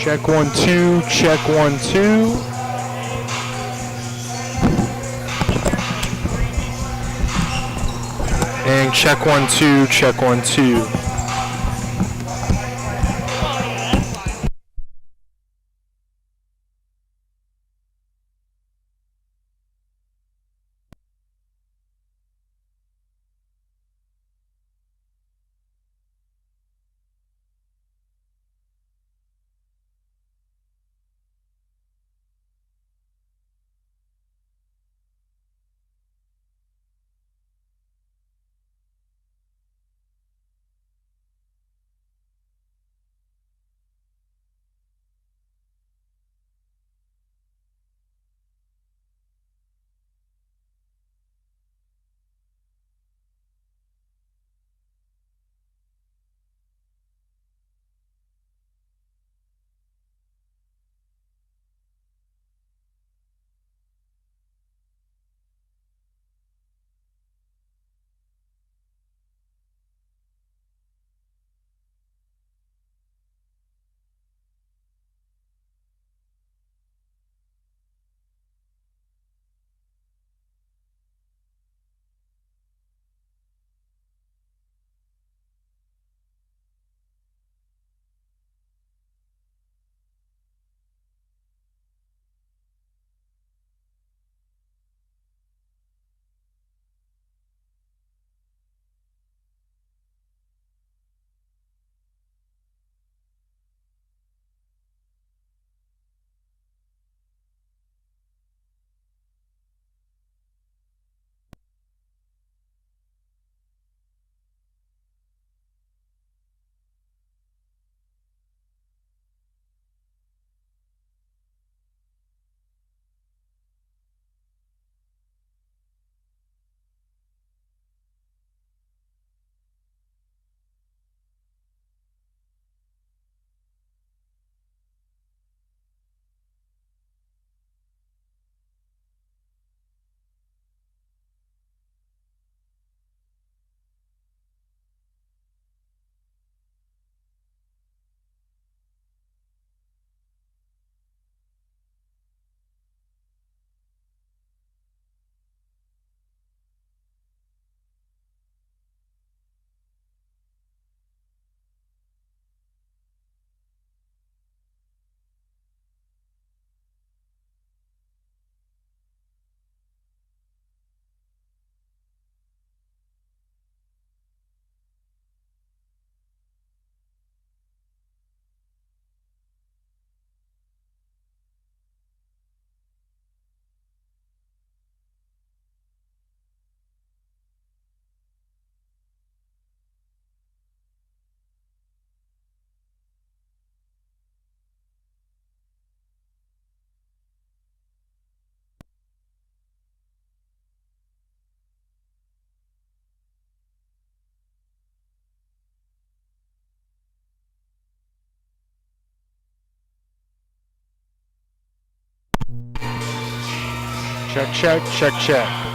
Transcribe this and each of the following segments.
Check 1 2, check 1 2. And check 1 2, check 1 2. Check, check, check, check.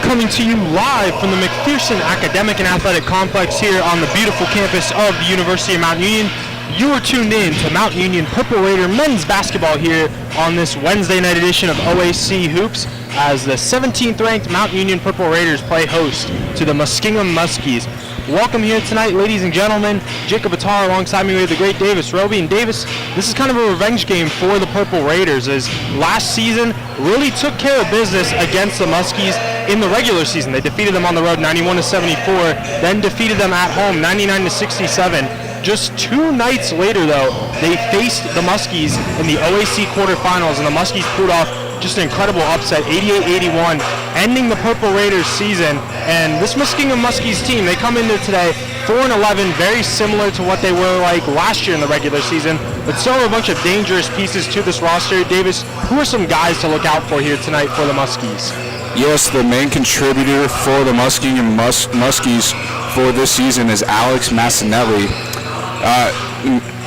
coming to you live from the McPherson Academic and Athletic Complex here on the beautiful campus of the University of Mount Union. You are tuned in to Mount Union Purple Raider men's basketball here on this Wednesday night edition of OAC Hoops as the 17th ranked Mount Union Purple Raiders play host to the Muskingum Muskies. Welcome here tonight, ladies and gentlemen. Jacob Attar alongside me with the great Davis Roby. And Davis, this is kind of a revenge game for the Purple Raiders as last season really took care of business against the Muskies in the regular season. They defeated them on the road 91-74, then defeated them at home 99-67. Just 2 nights later, though, they faced the Muskies in the OAC quarterfinals, and the Muskies pulled off just an incredible upset, 88-81, ending the Purple Raiders season. And this Muskingum Muskies team, they come into today 4-11, very similar to what they were like last year in the regular season, but still a bunch of dangerous pieces to this roster. Davis, who are some guys to look out for here tonight for the Muskies? Yes, the main contributor for the Muskingum Muskies for this season is Alex Massinelli.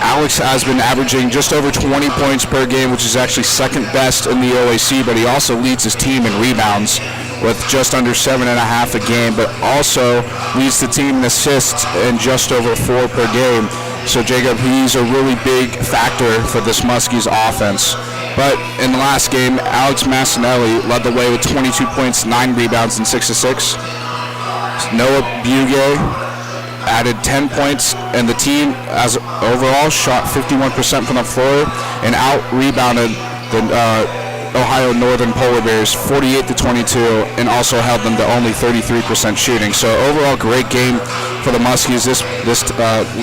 Alex has been averaging just over 20 points per game, which is actually second best in the OAC, but he also leads his team in rebounds with just under 7.5 a game, but also leads the team in assists in just over 4 per game. So Jacob, he's a really big factor for this Muskies offense. But in the last game, Alex Massinelli led the way with 22 points, 9 rebounds, and 6 assists. Noah Bugay added 10 points, and the team as overall shot 51% from the floor and out-rebounded the Ohio Northern Polar Bears 48-22 and also held them to only 33% shooting. So overall, great game for the Muskies this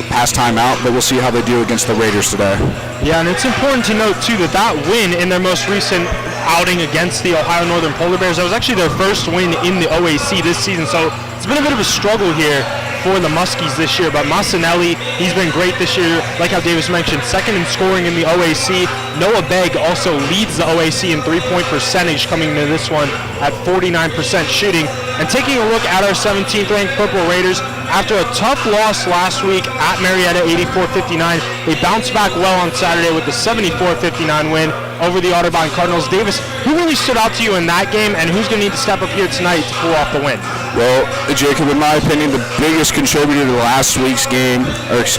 past time out, but we'll see how they do against the Raiders today. Yeah, and it's important to note, too, that win in their most recent outing against the Ohio Northern Polar Bears, that was actually their first win in the OAC this season. So it's been a bit of a struggle here for the Muskies this year, but Massinelli, he's been great this year. Like how Davis mentioned, second in scoring in the OAC. Noah Begg also leads the OAC in three-point percentage coming into this one at 49% shooting. And taking a look at our 17th ranked Purple Raiders, after a tough loss last week at Marietta 84-59, they bounced back well on Saturday with the 74-59 win over the Otterbein Cardinals. Davis, who really stood out to you in that game, and who's going to need to step up here tonight to pull off the win? Well, Jacob, in my opinion, the biggest contributor to last week's game was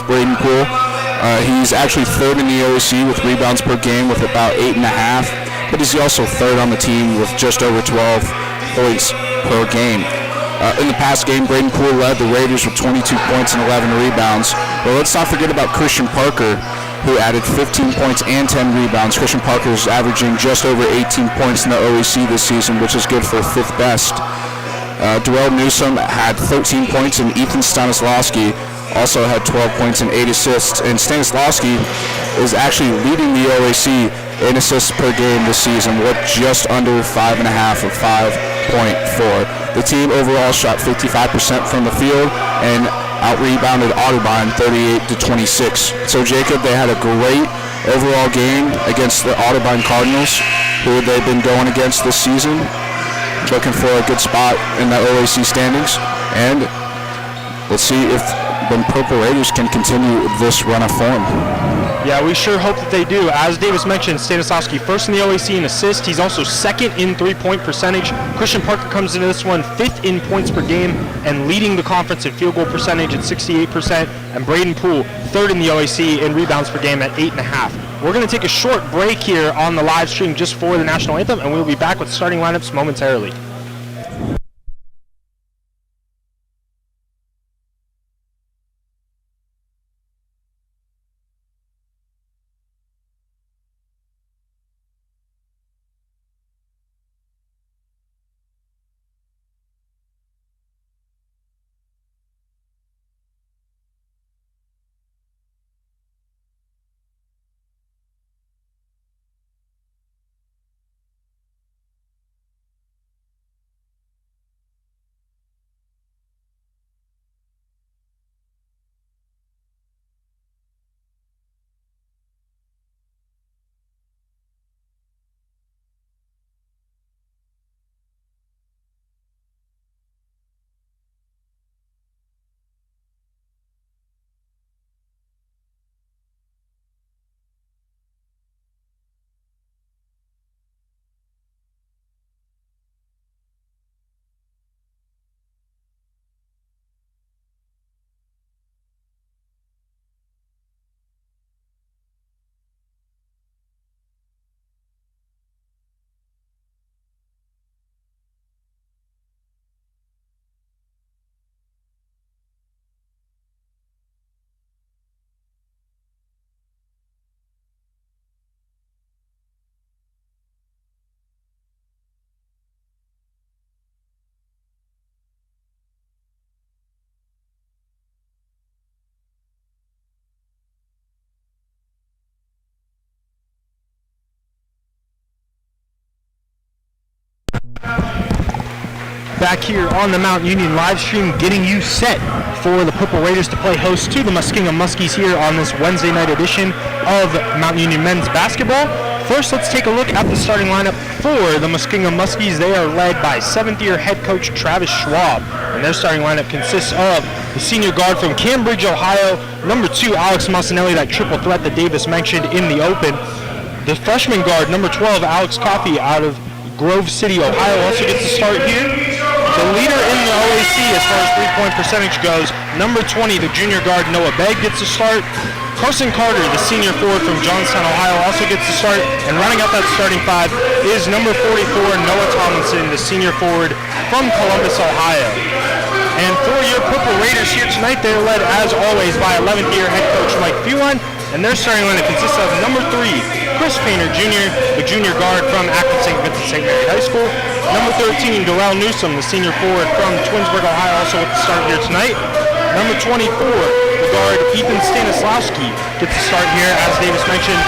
Braden Poole. He's actually third in the OAC with rebounds per game with about 8.5, but he's also third on the team with just over 12 points per game. In the past game, Braden Poole led the Raiders with 22 points and 11 rebounds. But let's not forget about Christian Parker, who added 15 points and 10 rebounds. Christian Parker is averaging just over 18 points in the OAC this season, which is good for 5th best. Durrell Newsom had 13 points, and Ethan Stanislawski also had 12 points and 8 assists. And Stanislawski is actually leading the OAC in assists per game this season with just under 5.5 of 5.4. The team overall shot 55% from the field and out-rebounded Otterbein 38-26. So Jacob, they had a great overall game against the Otterbein Cardinals, who they've been going against this season, looking for a good spot in the OAC standings. And let's see if the Purple Raiders can continue this run of form. Yeah, we sure hope that they do. As Davis mentioned, Stanislawski first in the OAC in assists. He's also second in three-point percentage. Christian Parker comes into this one 5th in points per game and leading the conference in field goal percentage at 68%. And Braden Poole, 3rd in the OAC in rebounds per game at 8.5. We're going to take a short break here on the live stream just for the national anthem, and we'll be back with starting lineups momentarily. back here on the Mount Union live stream, getting you set for the Purple Raiders to play host to the Muskingum Muskies here on this Wednesday night edition of Mount Union men's basketball. First, let's take a look at the starting lineup for the Muskingum Muskies. They are led by 7th-year head coach Travis Schwab, and their starting lineup consists of the senior guard from Cambridge, Ohio, number 2, Alex Massinelli, that triple threat that Davis mentioned in the open. The freshman guard, number 12, Alex Coffey, out of Grove City, Ohio, also gets to start here. The leader in the OAC as far as three-point percentage goes, number 20, the junior guard Noah Begg, gets to start. Carson Carter, the senior forward from Johnstown, Ohio, also gets to start. And running out that starting 5 is number 44, Noah Tomlinson, the senior forward from Columbus, Ohio. And for your Purple Raiders here tonight, they're led, as always, by 11th-year head coach Mike Phelan. And their starting lineup consists of number 3, Chris Painter Jr., the junior guard from Akron St. Vincent St. Mary High School. Number 13, Darrell Newsom, the senior forward from Twinsburg, Ohio, also with the start here tonight. Number 24, the guard Ethan Stanislawski gets to start here, as Davis mentioned,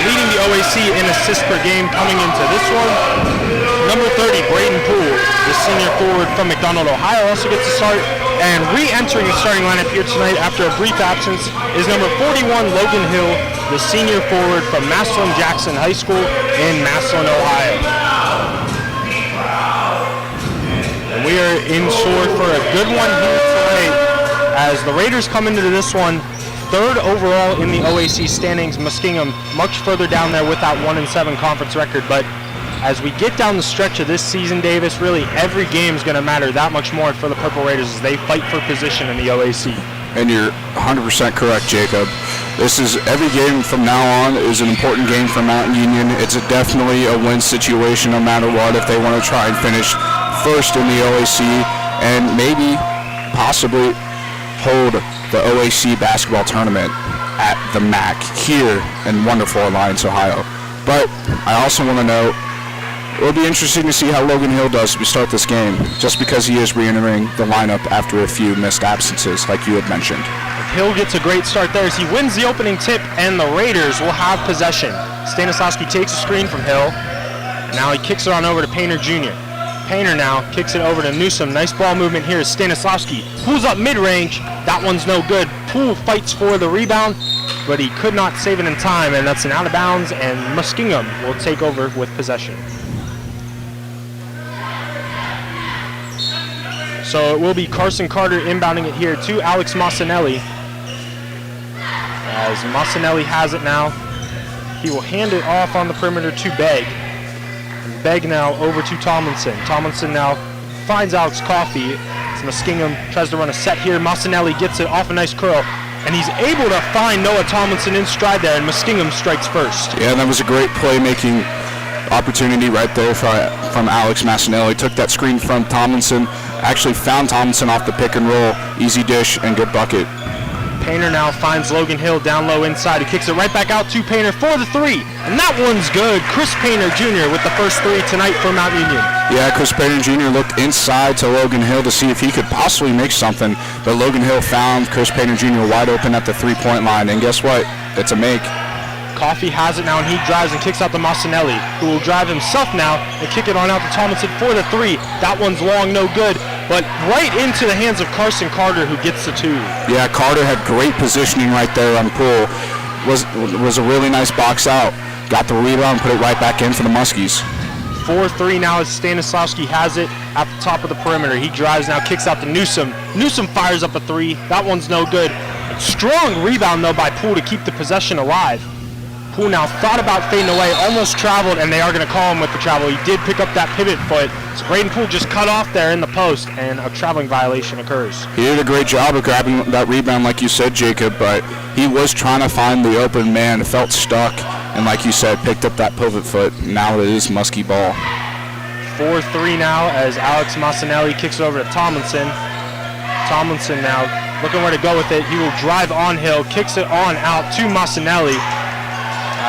leading the OAC in assists per game coming into this one. Number 30, Braden Poole, the senior forward from McDonald, Ohio, also gets to start. And re-entering the starting lineup here tonight after a brief absence is number 41, Logan Hill, the senior forward from Massillon Jackson High School in Massillon, Ohio. And we are in store for a good one here tonight as the Raiders come into this one 3rd overall in the OAC standings. Muskingum much further down there with that 1-7 conference record, but as we get down the stretch of this season, Davis, really every game is going to matter that much more for the Purple Raiders as they fight for position in the OAC. And you're 100% correct, Jacob. This is, every game from now on is an important game for Mountain Union. It's definitely a win situation no matter what if they want to try and finish first in the OAC and maybe possibly hold the OAC basketball tournament at the MAC here in wonderful Alliance, Ohio. But I also want to note, it'll be interesting to see how Logan Hill does to start this game, just because he is re-entering the lineup after a few missed absences, like you had mentioned. Hill gets a great start there as he wins the opening tip, and the Raiders will have possession. Stanislawski takes a screen from Hill. Now he kicks it on over to Painter Jr. Painter now kicks it over to Newsom. Nice ball movement here as Stanislawski pulls up mid-range. That one's no good. Poole fights for the rebound, but he could not save it in time, and that's an out of bounds, and Muskingum will take over with possession. So it will be Carson Carter inbounding it here to Alex Massinelli. As Massinelli has it now, he will hand it off on the perimeter to Begg. And Begg now over to Tomlinson. Tomlinson now finds Alex Coffey. As Muskingum tries to run a set here. Massinelli gets it off a nice curl. And he's able to find Noah Tomlinson in stride there, and Muskingum strikes first. Yeah, that was a great playmaking opportunity right there from Alex Massinelli. Took that screen from Tomlinson, actually found Tomlinson off the pick and roll. Easy dish and good bucket. Painter now finds Logan Hill down low inside. He kicks it right back out to Painter for the 3. And that one's good. Chris Painter Jr. with the first 3 tonight for Mount Union. Yeah, Chris Painter Jr. looked inside to Logan Hill to see if he could possibly make something. But Logan Hill found Chris Painter Jr. wide open at the 3-point line. And guess what? It's a make. Coffey has it now, and he drives and kicks out to Massinelli, who will drive himself now and kick it on out to Tomlinson for the 3. That one's long, no good, but right into the hands of Carson Carter, who gets the 2. Yeah, Carter had great positioning right there on Poole. Was a really nice box out. Got the rebound, put it right back in for the Muskies. 4-3 now as Stanislawski has it at the top of the perimeter. He drives now, kicks out to Newsom. Newsom fires up a 3. That one's no good. Strong rebound, though, by Poole to keep the possession alive. Poole now thought about fading away, almost traveled, and they are going to call him with the travel. He did pick up that pivot foot. So Braden Poole just cut off there in the post, and a traveling violation occurs. He did a great job of grabbing that rebound, like you said, Jacob, but he was trying to find the open man, felt stuck, and like you said, picked up that pivot foot. Now it is Muskie ball. 4-3 now as Alex Massinelli kicks it over to Tomlinson. Tomlinson now looking where to go with it. He will drive on Hill, kicks it on out to Massinelli.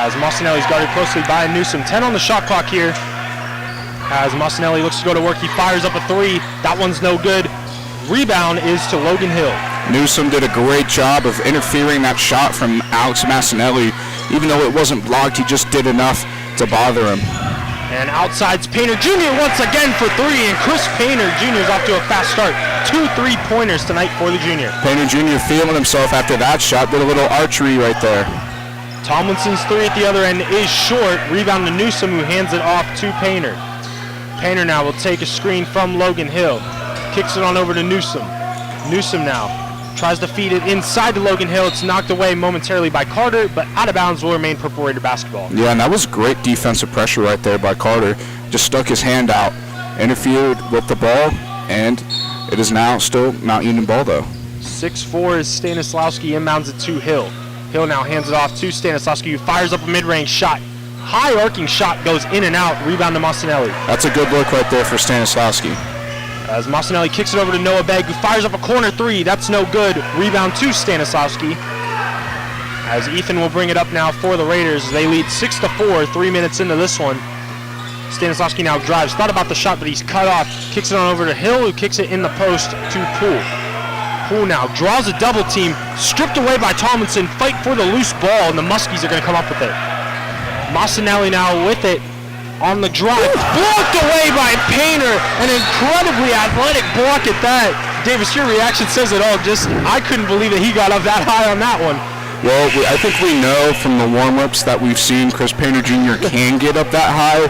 As Massinelli's guarded closely by Newsom. 10 on the shot clock here. As Massinelli looks to go to work, he fires up a 3. That one's no good. Rebound is to Logan Hill. Newsom did a great job of interfering that shot from Alex Massinelli. Even though it wasn't blocked, he just did enough to bother him. And outside's Painter Jr. once again for three, and Chris Painter Jr. is off to a fast start. 2 3-pointers tonight for the junior. Painter Jr. feeling himself after that shot. Did a little archery right there. Tomlinson's three at the other end is short. Rebound to Newsom, who hands it off to Painter. Painter now will take a screen from Logan Hill. Kicks it on over to Newsom. Newsom now tries to feed it inside to Logan Hill. It's knocked away momentarily by Carter, but out of bounds will remain Purple Raider basketball. Yeah, and that was great defensive pressure right there by Carter. Just stuck his hand out, interfered with the ball, and it is now still Mount Union ball though. 6'4" is Stanislawski, inbounds it to Hill. Hill now hands it off to Stanislawski, who fires up a mid-range shot. High arcing shot goes in and out, rebound to Massanelli. That's a good look right there for Stanislawski. As Massanelli kicks it over to Noah Begg, who fires up a corner three. That's no good. Rebound to Stanislawski. As Ethan will bring it up now for the Raiders. They lead 6-4, 3 minutes into this one. Stanislawski now drives. Thought about the shot, but he's cut off. Kicks it on over to Hill, who kicks it in the post to Poole. Poole now draws a double team. Stripped away by Tomlinson. Fight for the loose ball, and the Muskies are going to come up with it. Massanelli now with it. On the drive, blocked away by Painter, an incredibly athletic block at that. Davis, your reaction says it all. Just, I couldn't believe that he got up that high on that one. Well, I think we know from the warm-ups that we've seen Chris Painter Jr. can get up that high,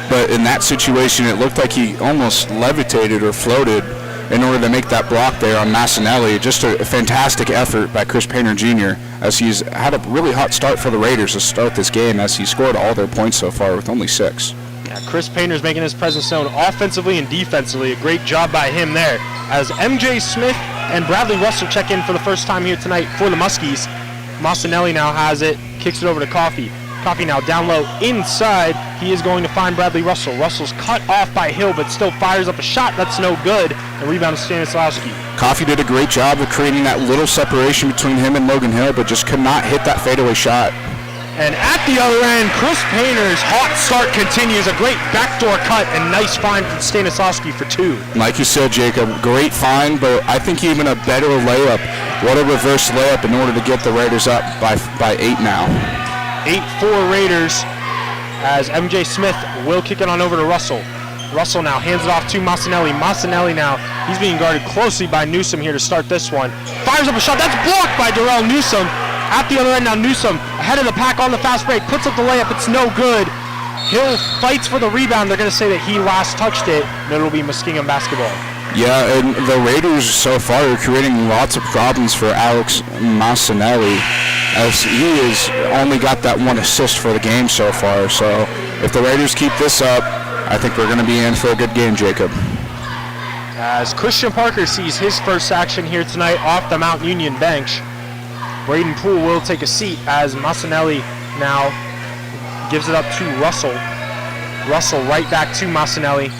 but in that situation, it looked like he almost levitated or floated in order to make that block there on Massanelli. Just a fantastic effort by Chris Painter Jr. as he's had a really hot start for the Raiders to start this game, as he scored all their points so far with only 6. Yeah, Chris Painter's making his presence known offensively and defensively. A great job by him there. As MJ Smith and Bradley Russell check in for the first time here tonight for the Muskies. Massanelli now has it, kicks it over to Coffey. Coffey now down low inside. He is going to find Bradley Russell. Russell's cut off by Hill, but still fires up a shot. That's no good. And rebound to Stanislawski. Coffey did a great job of creating that little separation between him and Logan Hill, but just could not hit that fadeaway shot. And at the other end, Chris Painter's hot start continues. A great backdoor cut and nice find from Stanislawski for 2. Like you said, Jacob, great find, but I think even a better layup. What a reverse layup in order to get the Raiders up by 8 now. 8-4 Raiders, as MJ Smith will kick it on over to Russell. Russell now hands it off to Massanelli. Massanelli now, he's being guarded closely by Newsom here to start this one. Fires up a shot, that's blocked by Darrell Newsom. At the other end now, Newsom ahead of the pack on the fast break, puts up the layup, it's no good. Hill fights for the rebound. They're going to say that he last touched it, and it'll be Muskingum basketball. Yeah, and the Raiders so far are creating lots of problems for Alex Massanelli, as he has only got that 1 assist for the game so far. So if the Raiders keep this up, I think we're going to be in for a good game, Jacob. As Christian Parker sees his first action here tonight off the Mount Union bench, Braden Poole will take a seat as Massanelli now gives it up to Russell. Russell right back to Massanelli.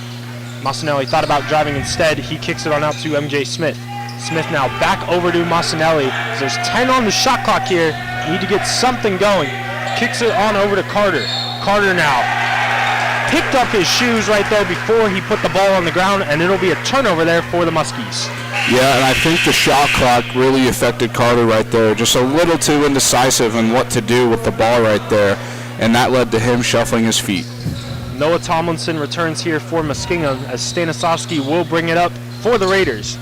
Massanelli thought about driving instead. He kicks it on out to MJ Smith. Smith now back over to Massanelli. There's 10 on the shot clock here. Need to get something going. Kicks it on over to Carter. Carter now picked up his shoes right there before he put the ball on the ground, and it'll be a turnover there for the Muskies. Yeah, and I think the shot clock really affected Carter right there. Just a little too indecisive in what to do with the ball right there, and that led to him shuffling his feet. Noah Tomlinson returns here for Muskingum as Stanislawski will bring it up for the Raiders.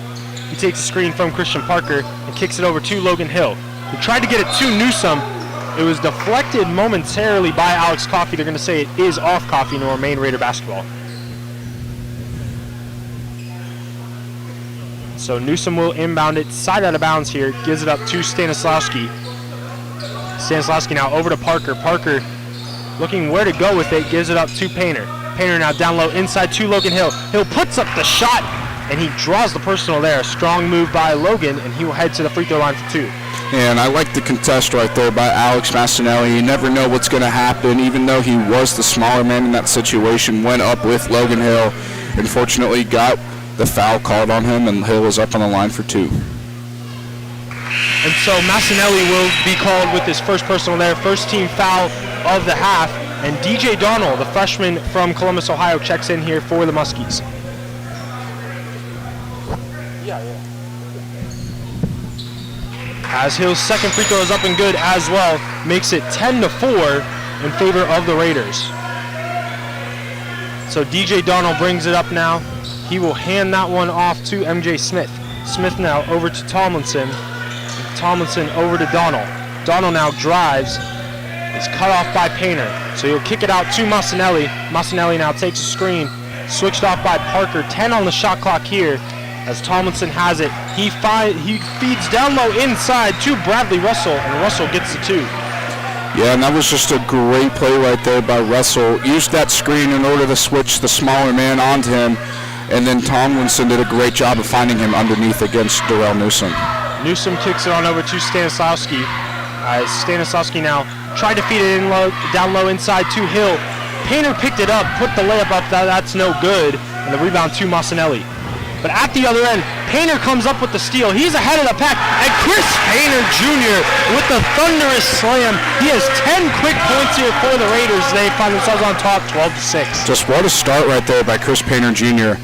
He takes a screen from Christian Parker and kicks it over to Logan Hill, who tried to get it to Newsom. It was deflected momentarily by Alex Coffey. They're going to say it is off Coffey and will remain Raider basketball. So Newsom will inbound it, side out of bounds here, gives it up to Stanislawski. Stanislawski now over to Parker. Parker looking where to go with it, gives it up to Painter. Painter now down low inside to Logan Hill. Hill puts up the shot, and he draws the personal there. A strong move by Logan, and he will head to the free throw line for 2. And I like the contest right there by Alex Massanelli. You never know what's going to happen. Even though he was the smaller man in that situation, went up with Logan Hill. Unfortunately, got the foul called on him, and Hill was up on the line for 2. And so Massanelli will be called with his first personal there. First team foul of the half. And DJ Donald, the freshman from Columbus, Ohio, checks in here for the Muskies. As Hill's second free throw is up and good as well, makes it 10-4 in favor of the Raiders. So DJ Donald brings it up now. He will hand that one off to MJ Smith. Smith now over to Tomlinson. Tomlinson over to Donald. Donald now drives. Is cut off by Painter. So he'll kick it out to Massanelli. Massanelli now takes a screen. Switched off by Parker. 10 on the shot clock here as Tomlinson has it. He feeds down low inside to Bradley Russell, and Russell gets the 2. Yeah, and that was just a great play right there by Russell. Used that screen in order to switch the smaller man onto him, and then Tomlinson did a great job of finding him underneath against Darrell Newsom. Newsom kicks it on over to Stanislawski. Stanislawski now tried to feed it in low, down low inside to Hill. Painter picked it up, put the layup up, that's no good, and the rebound to Massanelli. But at the other end, Painter comes up with the steal. He's ahead of the pack, and Chris Painter Jr. with the thunderous slam. He has 10 quick points here for the Raiders. They find themselves on top, 12-6. Just what a start right there by Chris Painter Jr.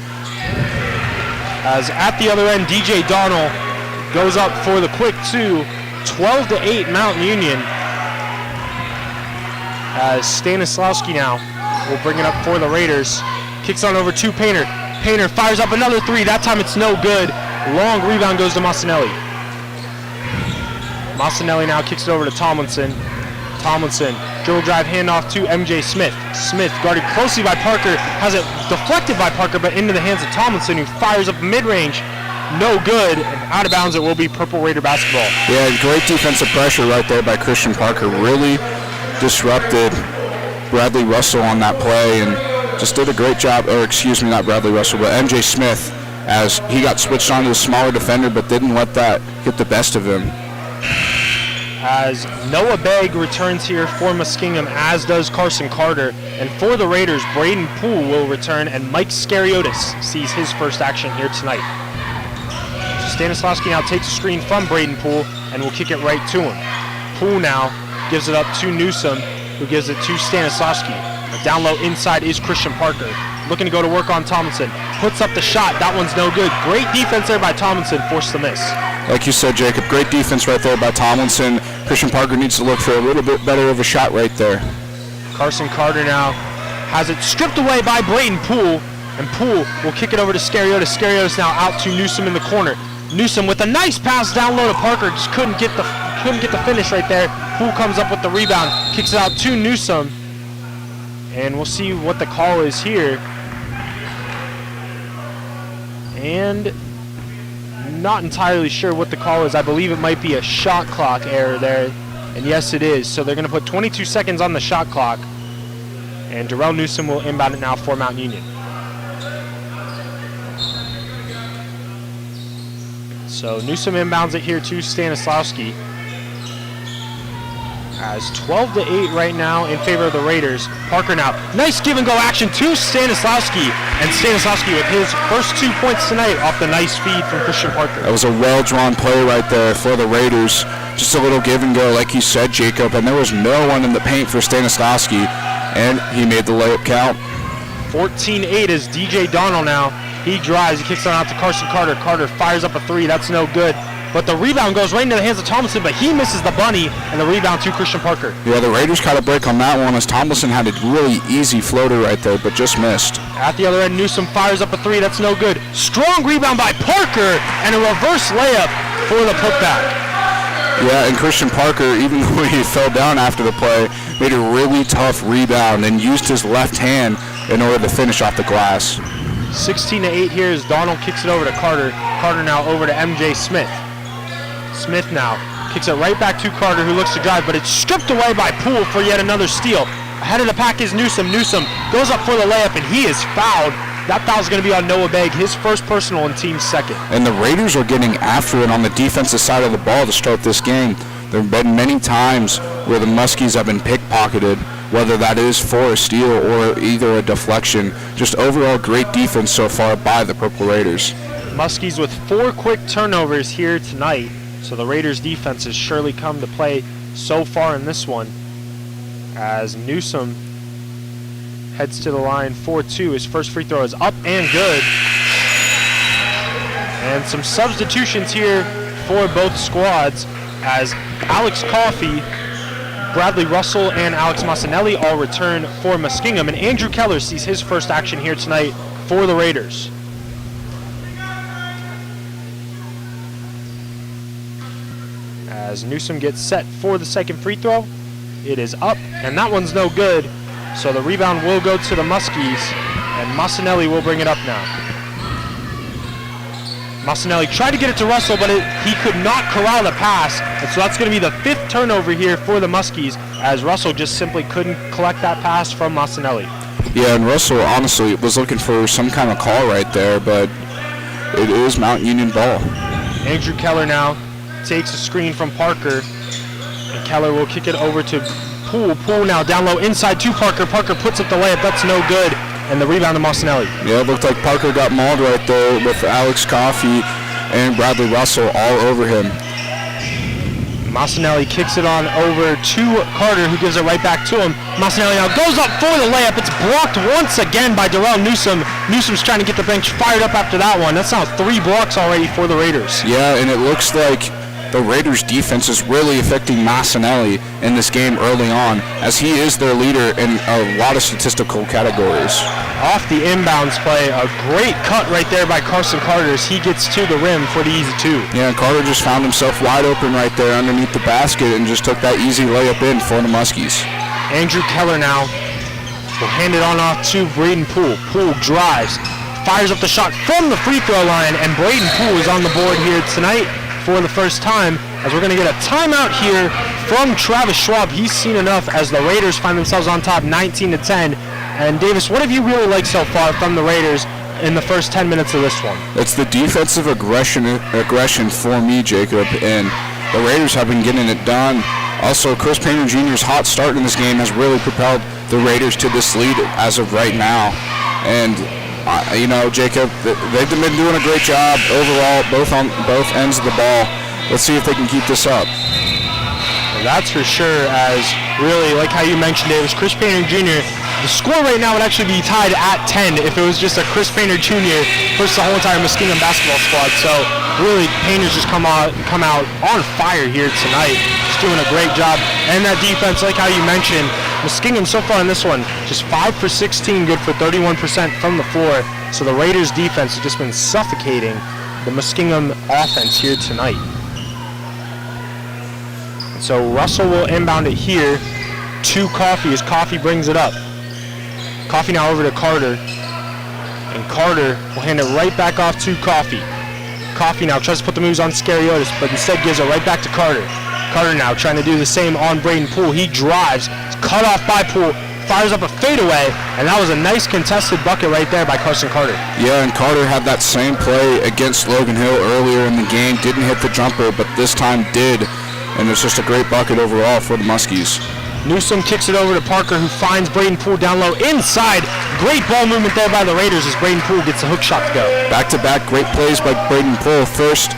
As at the other end, DJ Donald goes up for the quick 2, 12-8 Mountain Union. As Stanislawski now will bring it up for the Raiders. Kicks on over to Painter. Painter fires up another 3. That time it's no good. Long rebound goes to Massanelli. Massanelli now kicks it over to Tomlinson. Tomlinson, dribble drive handoff to MJ Smith. Smith guarded closely by Parker. Has it deflected by Parker, but into the hands of Tomlinson, who fires up mid-range. No good. And out of bounds, it will be Purple Raider basketball. Yeah, great defensive pressure right there by Christian Parker. Really disrupted Bradley Russell on that play and just did a great job, or excuse me, not Bradley Russell, but MJ Smith, as he got switched on to the smaller defender but didn't let that get the best of him. As Noah Begg returns here for Muskingum, as does Carson Carter. And for the Raiders, Braden Poole will return, and Mike Scariotis sees his first action here tonight. So Stanislawski now takes a screen from Braden Poole and will kick it right to him. Poole now gives it up to Newsom, who gives it to Stanislawski. Down low inside is Christian Parker. Looking to go to work on Tomlinson. Puts up the shot. That one's no good. Great defense there by Tomlinson. Forced the miss. Like you said, Jacob, great defense right there by Tomlinson. Christian Parker needs to look for a little bit better of a shot right there. Carson Carter now has it stripped away by Braden Poole. And Poole will kick it over to Scariotis. Scariotis now out to Newsom in the corner. Newsom with a nice pass down low to Parker. Just couldn't get the finish right there. Poole comes up with the rebound. Kicks it out to Newsom. And we'll see what the call is here. And not entirely sure what the call is. I believe it might be a shot clock error there. And yes, it is. So they're going to put 22 seconds on the shot clock. And Darrell Newsom will inbound it now for Mountain Union. So Newsom inbounds it here to Stanislawski. As 12-8 right now in favor of the Raiders. Parker now, nice give and go action to Stanislawski. And Stanislawski with his first 2 points tonight off the nice feed from Christian Parker. That was a well-drawn play right there for the Raiders. Just a little give and go, like you said, Jacob. And there was no one in the paint for Stanislawski. And he made the layup count. 14-8 is DJ Donald now. He drives, he kicks it out to Carson Carter. Carter fires up a 3, that's no good. But the rebound goes right into the hands of Tomlinson, but he misses the bunny, and the rebound to Christian Parker. Yeah, the Raiders caught a break on that one as Tomlinson had a really easy floater right there, but just missed. At the other end, Newsom fires up a 3, that's no good. Strong rebound by Parker, and a reverse layup for the putback. Yeah, and Christian Parker, even though he fell down after the play, made a really tough rebound and used his left hand in order to finish off the glass. 16-8 here as Donald kicks it over to Carter. Carter now over to MJ Smith. Smith now kicks it right back to Carter, who looks to drive, but it's stripped away by Poole for yet another steal. Ahead of the pack is Newsom. Newsom goes up for the layup, and he is fouled. That foul's going to be on Noah Begg, his first personal and team's second. And the Raiders are getting after it on the defensive side of the ball to start this game. There have been many times where the Muskies have been pickpocketed, whether that is for a steal or either a deflection. Just overall great defense so far by the Purple Raiders. Muskies with 4 quick turnovers here tonight. So the Raiders' defense has surely come to play so far in this one. As Newsom heads to the line for 2. His first free throw is up and good. And some substitutions here for both squads as Alex Coffey Bradley Russell and Alex Massinelli all return for Muskingum, and Andrew Keller sees his first action here tonight for the Raiders. As Newsom gets set for the second free throw, it is up, and that one's no good. So the rebound will go to the Muskies, and Massinelli will bring it up now. Massinelli tried to get it to Russell, but he could not corral the pass, and so that's going to be the 5th turnover here for the Muskies, as Russell just simply couldn't collect that pass from Massinelli. Yeah, and Russell honestly was looking for some kind of call right there, but it is Mount Union ball. Andrew Keller now takes a screen from Parker, and Keller will kick it over to Poole. Poole now down low inside to Parker. Parker puts up the layup, that's no good, and the rebound to Massinelli. Yeah, it looked like Parker got mauled right there with Alex Coffey and Bradley Russell all over him. Massinelli kicks it on over to Carter, who gives it right back to him. Massinelli now goes up for the layup. It's blocked once again by Darrell Newsom. Newsom's trying to get the bench fired up after that one. That's now 3 blocks already for the Raiders. Yeah, and it looks like the Raiders' defense is really affecting Massinelli in this game early on, as he is their leader in a lot of statistical categories. Off the inbounds play, a great cut right there by Carson Carter as he gets to the rim for the easy 2. Yeah, and Carter just found himself wide open right there underneath the basket and just took that easy layup in for the Muskies. Andrew Keller now will hand it on off to Braden Poole. Poole drives, fires up the shot from the free throw line, and Braden Poole is on the board here tonight for the first time, as we're going to get a timeout here from Travis Schwab. He's seen enough as the Raiders find themselves on top 19-10. And Davis, what have you really liked so far from the Raiders in the first 10 minutes of this one? It's the defensive aggression for me, Jacob, and the Raiders have been getting it done. Also, Chris Painter Jr.'s hot start in this game has really propelled the Raiders to this lead as of right now. And Jacob, they've been doing a great job overall, both on both ends of the ball. Let's see if they can keep this up. Well, that's for sure, as really, like how you mentioned, Davis, Chris Painter Jr., the score right now would actually be tied at 10 if it was just a Chris Painter Jr. versus the whole entire Muskingum basketball squad. So really, Painter's just come out on fire here tonight. Just doing a great job. And that defense, like how you mentioned, Muskingum so far in this one, just 5 for 16, good for 31% from the floor. So the Raiders' defense has just been suffocating the Muskingum offense here tonight. And so Russell will inbound it here to Coffey as Coffey brings it up. Coffey now over to Carter, and Carter will hand it right back off to Coffey. Coffey now tries to put the moves on Scariotis, but instead gives it right back to Carter. Carter now trying to do the same on Braden Poole. He drives, it's cut off by Poole, fires up a fadeaway, and that was a nice contested bucket right there by Carson Carter. Yeah, and Carter had that same play against Logan Hill earlier in the game. Didn't hit the jumper, but this time did, and it's just a great bucket overall for the Muskies. Newsom kicks it over to Parker, who finds Braden Poole down low inside. Great ball movement there by the Raiders as Braden Poole gets the hook shot to go. Back-to-back great plays by Braden Poole. First,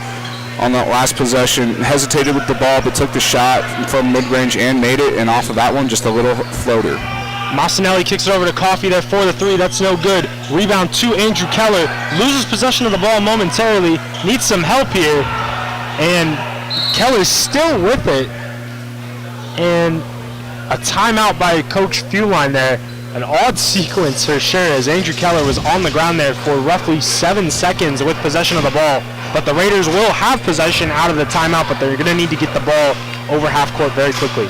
on that last possession, hesitated with the ball, but took the shot from mid-range and made it, and off of that one, just a little floater. Massinelli kicks it over to Coffey there for the 3. That's no good. Rebound to Andrew Keller. Loses possession of the ball momentarily. Needs some help here. And Keller's still with it. And a timeout by Coach Fuline there. An odd sequence for sure, as Andrew Keller was on the ground there for roughly 7 seconds with possession of the ball. But the Raiders will have possession out of the timeout, but they're going to need to get the ball over half court very quickly.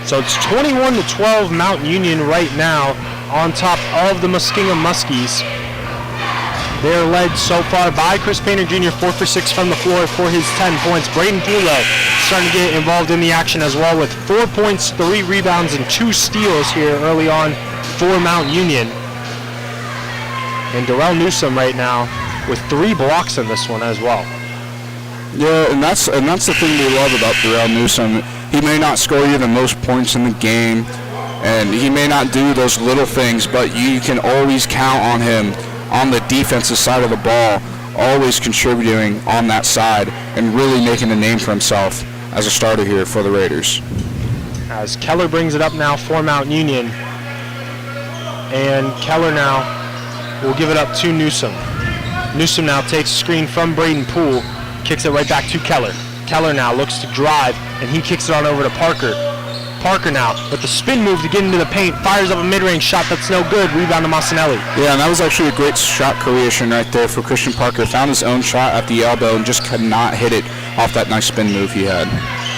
So it's 21-12 Mount Union right now on top of the Muskingum Muskies. They're led so far by Chris Painter Jr., 4 for 6 from the floor for his 10 points. Braden Poole starting to get involved in the action as well with 4 points, 3 rebounds, and 2 steals here early on for Mount Union. And Darrell Newsom right now with 3 blocks in this one as well. Yeah, and that's the thing we love about Darrell Newsom. He may not score you the most points in the game, and he may not do those little things, but you can always count on him on the defensive side of the ball, always contributing on that side and really making a name for himself as a starter here for the Raiders. As Keller brings it up now for Mount Union, and Keller now will give it up to Newsom. Newsom now takes a screen from Braden Poole, kicks it right back to Keller. Keller now looks to drive, and he kicks it on over to Parker. Parker now with the spin move to get into the paint, fires up a mid-range shot that's no good. Rebound to Massanelli. Yeah, and that was actually a great shot creation right there for Christian Parker. Found his own shot at the elbow and just could not hit it off that nice spin move he had.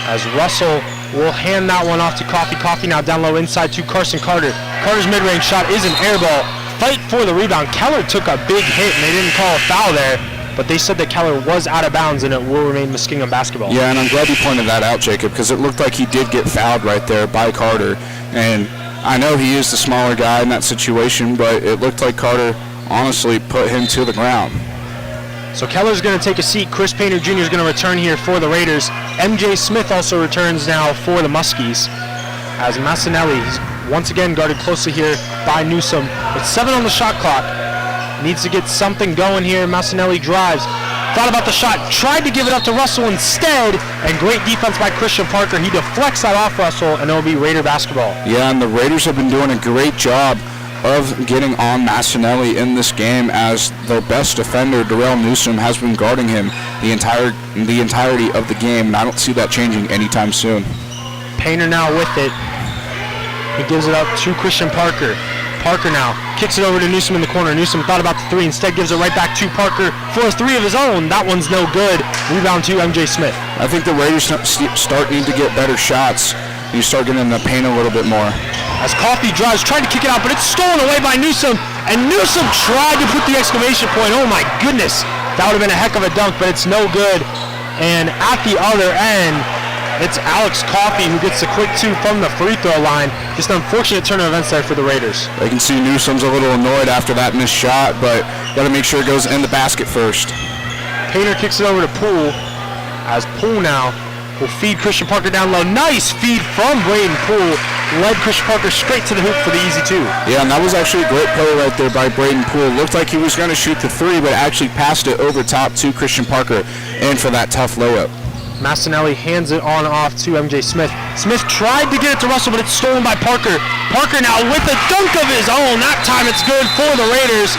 As Russell will hand that one off to Coffey. Coffey now down low inside to Carson Carter. Carter's mid-range shot is an air ball. Fight for the rebound. Keller took a big hit, and they didn't call a foul there. But they said that Keller was out of bounds, and it will remain Muskingum basketball. Yeah, and I'm glad you pointed that out, Jacob, because it looked like he did get fouled right there by Carter. And I know he is the smaller guy in that situation, but it looked like Carter honestly put him to the ground. So Keller's going to take a seat. Chris Painter Jr. is going to return here for the Raiders. MJ Smith also returns now for the Muskies. As Massanelli is once again guarded closely here by Newsom. With 7 on the shot clock. Needs to get something going here. Massanelli drives. Thought about the shot. Tried to give it up to Russell instead. And great defense by Christian Parker. He deflects that off Russell, and it'll be Raider basketball. Yeah, and the Raiders have been doing a great job of getting on Massanelli in this game, as their best defender, Darrell Newsom, has been guarding him the entirety of the game, and I don't see that changing anytime soon. Painter now with it. He gives it up to Christian Parker. Parker now kicks it over to Newsom in the corner. Newsom thought about the 3, instead gives it right back to Parker for a 3 of his own. That one's no good. Rebound to MJ Smith. I think the Raiders start need to get better shots. You start getting in the paint a little bit more. As Coffey drives, tried to kick it out, but it's stolen away by Newsom. And Newsom tried to put the exclamation point. Oh my goodness. That would have been a heck of a dunk, but it's no good. And at the other end, it's Alex Coffey who gets the quick 2 from the free throw line. Just an unfortunate turn of events there for the Raiders. I can see Newsom's a little annoyed after that missed shot, but got to make sure it goes in the basket first. Painter kicks it over to Poole, as Poole now will feed Christian Parker down low. Nice feed from Braden Poole. Led Christian Parker straight to the hoop for the easy 2. Yeah, and that was actually a great play right there by Braden Poole. Looked like he was going to shoot the 3, but actually passed it over top to Christian Parker in for that tough layup. Massanelli hands it on off to MJ Smith. Smith tried to get it to Russell, but it's stolen by Parker. Parker now with a dunk of his own. That time it's good for the Raiders,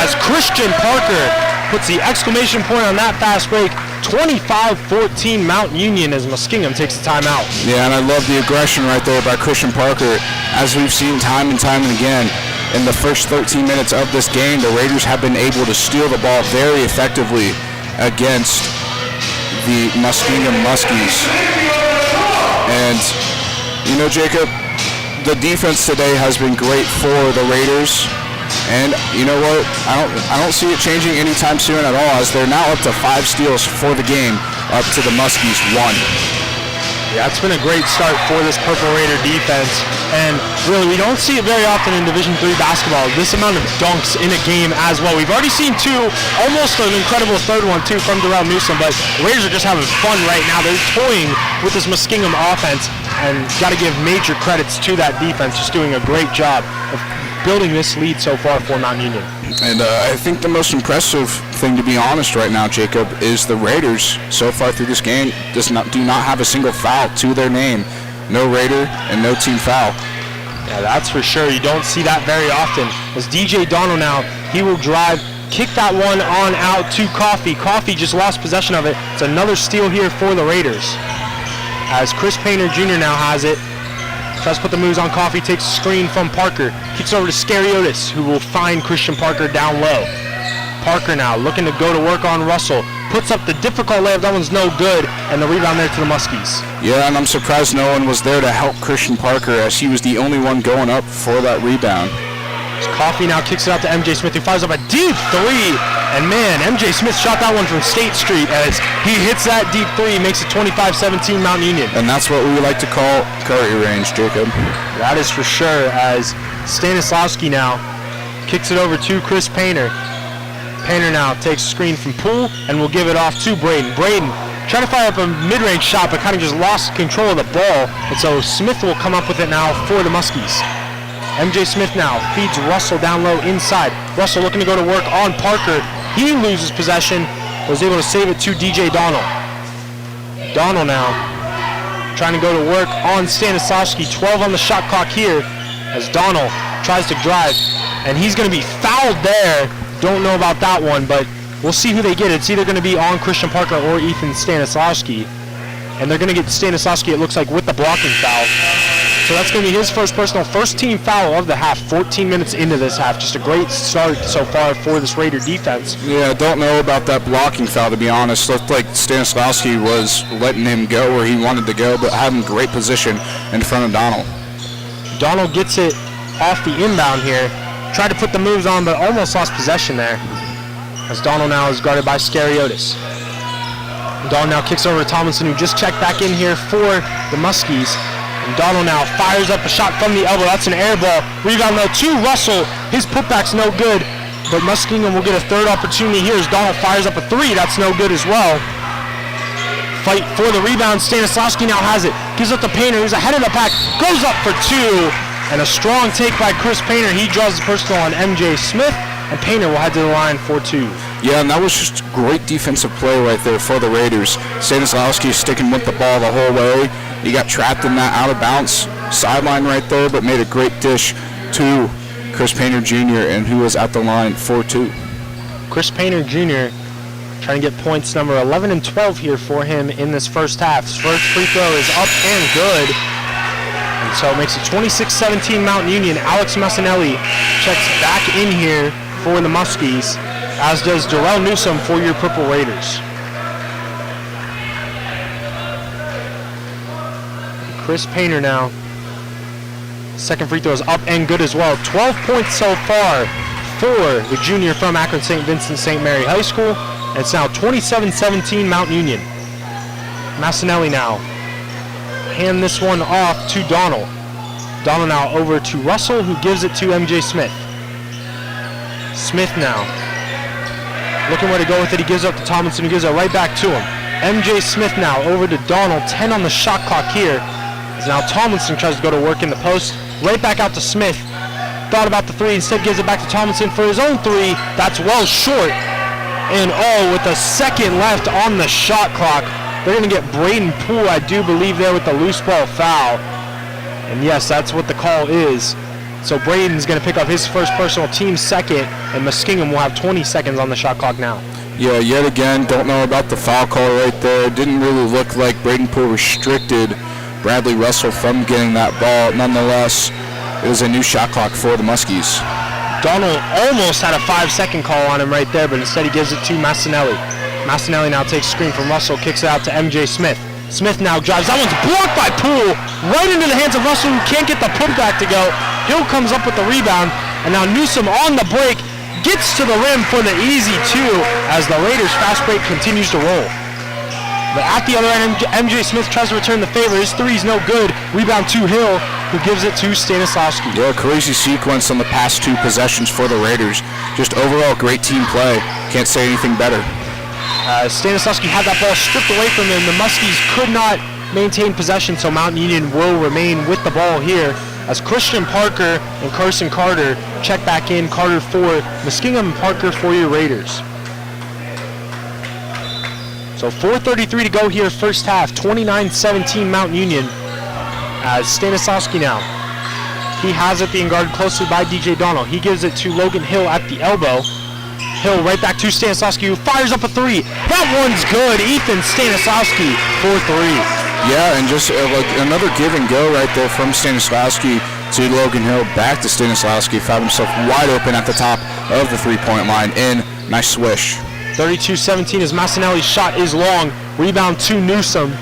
as Christian Parker puts the exclamation point on that fast break. 25-14 Mount Union as Muskingum takes the timeout. Yeah, and I love the aggression right there by Christian Parker. As we've seen time and time and again, in the first 13 minutes of this game, the Raiders have been able to steal the ball very effectively against the Muskingum Muskies. And, you know, Jacob, the defense today has been great for the Raiders. And you know what? I don't see it changing anytime soon at all, as they're now up to 5 steals for the game, up to the Muskies 1. Yeah, it's been a great start for this Purple Raider defense, and really we don't see it very often in Division III basketball, this amount of dunks in a game as well. We've already seen 2, almost an incredible third one too from Darrell Newsom, but the Raiders are just having fun right now. They're toying with this Muskingum offense, and got to give major credits to that defense, just doing a great job of building this lead so far for Mount Union. And I think the most impressive thing, to be honest right now, Jacob, is the Raiders so far through this game do not have a single foul to their name. No Raider and no team foul. Yeah, that's for sure. You don't see that very often. As DJ Donald now, he will drive, kick that one on out to Coffey. Coffey just lost possession of it. It's another steal here for the Raiders. As Chris Painter Jr. now has it. Tries to put the moves on Coffey, takes a screen from Parker. Kicks over to Scariotis, who will find Christian Parker down low. Parker now looking to go to work on Russell. Puts up the difficult layup, that one's no good, and the rebound there to the Muskies. Yeah, and I'm surprised no one was there to help Christian Parker, as he was the only one going up for that rebound. Coffey now kicks it out to MJ Smith, who fires up a deep 3. And man, MJ Smith shot that one from State Street, as he hits that deep 3, makes it 25-17 Mount Union. And that's what we like to call curry range, Jacob. That is for sure, as Stanislawski now kicks it over to Chris Painter. Painter now takes a screen from Poole and will give it off to Braden. Braden trying to fire up a mid-range shot, but kind of just lost control of the ball. And so Smith will come up with it now for the Muskies. MJ Smith now feeds Russell down low inside. Russell looking to go to work on Parker. He loses possession, was able to save it to DJ Donald. Donald now trying to go to work on Stanislawski. 12 on the shot clock here, as Donald tries to drive, and he's going to be fouled there. Don't know about that one, but we'll see who they get. It's either going to be on Christian Parker or Ethan Stanislawski. and they're going to get Stanislawski, it looks like, with the blocking foul. So that's going to be his first team foul of the half, 14 minutes into this half. Just a great start so far for this Raider defense. Yeah, I don't know about that blocking foul, to be honest. Looked like Stanislawski was letting him go where he wanted to go, but having great position in front of Donald. Donald gets it off the inbound here. Tried to put the moves on, but almost lost possession there. As Donald now is guarded by Scariotis. Donald now kicks over to Tomlinson, who just checked back in here for the Muskies. And Donald now fires up a shot from the elbow. That's an air ball. Rebound though to Russell. His putback's no good, but Muskingum will get a third opportunity here as Donald fires up a three. That's no good as well. Fight for the rebound. Stanislawski now has it. Gives up to Painter, who's ahead of the pack. Goes up for two. And a strong take by Chris Painter. He draws the personal on MJ Smith, and Painter will head to the line for two. Yeah, and that was just great defensive play right there for the Raiders. Stanislawski sticking with the ball the whole way. He got trapped in that out-of-bounds sideline right there, but made a great dish to Chris Painter Jr., and who was at the line for two. Chris Painter Jr. trying to get points number 11 and 12 here for him in this first half. His first free throw is up and good. And so it makes it 26-17 Mountain Union. Alex Massinelli checks back in here for the Muskies, as does Darrell Newsom for your Purple Raiders. Chris Painter now. Second free throw is up and good as well. 12 points so far for the junior from Akron St. Vincent St. Mary High School. And it's now 27-17 Mountain Union. Massinelli now. Hand this one off to Donald. Donald now over to Russell, who gives it to MJ Smith. Smith now. Looking where to go with it. He gives up to Tomlinson, who gives it right back to him. MJ Smith now over to Donald. 10 on the shot clock here. As now Tomlinson tries to go to work in the post. Right back out to Smith. Thought about the three. Instead gives it back to Tomlinson for his own three. That's well short. And with a second left on the shot clock, they're going to get Braden Poole, I do believe, there with the loose ball foul. And yes, that's what the call is. So Braden's going to pick up his first personal, team second, and Muskingum will have 20 seconds on the shot clock now. Yeah, yet again, don't know about the foul call right there. Didn't really look like Braden Poole restricted Bradley Russell from getting that ball. Nonetheless, it was a new shot clock for the Muskies. Donald almost had a 5-second call on him right there, but instead he gives it to Massinelli. Massinelli now takes a screen from Russell, kicks it out to MJ Smith. Smith now drives. That one's blocked by Poole, right into the hands of Russell, who can't get the putback to go. Hill comes up with the rebound, and now Newsom on the break gets to the rim for the easy two as the Raiders' fast break continues to roll. But at the other end, MJ Smith tries to return the favor. His three's no good. Rebound to Hill, who gives it to Stanislawski. Yeah, crazy sequence on the past two possessions for the Raiders. Just overall great team play. Can't say anything better. Stanislawski had that ball stripped away from him. The Muskies could not maintain possession, so Mountain Union will remain with the ball here as Christian Parker and Carson Carter check back in. Carter for Muskingum and Parker for your Raiders. So 4:33 to go here, first half, 29-17 Mountain Union. As Stanislawski now, he has it being guarded closely by DJ Donald. He gives it to Logan Hill at the elbow. Hill right back to Stanislawski, who fires up a three. That one's good. Ethan Stanislawski for three. Yeah, and just like another give and go right there from Stanislawski to Logan Hill, back to Stanislawski. Found himself wide open at the top of the three-point line. In, nice swish. 32-17 as Massinelli's shot is long. Rebound to Newsom.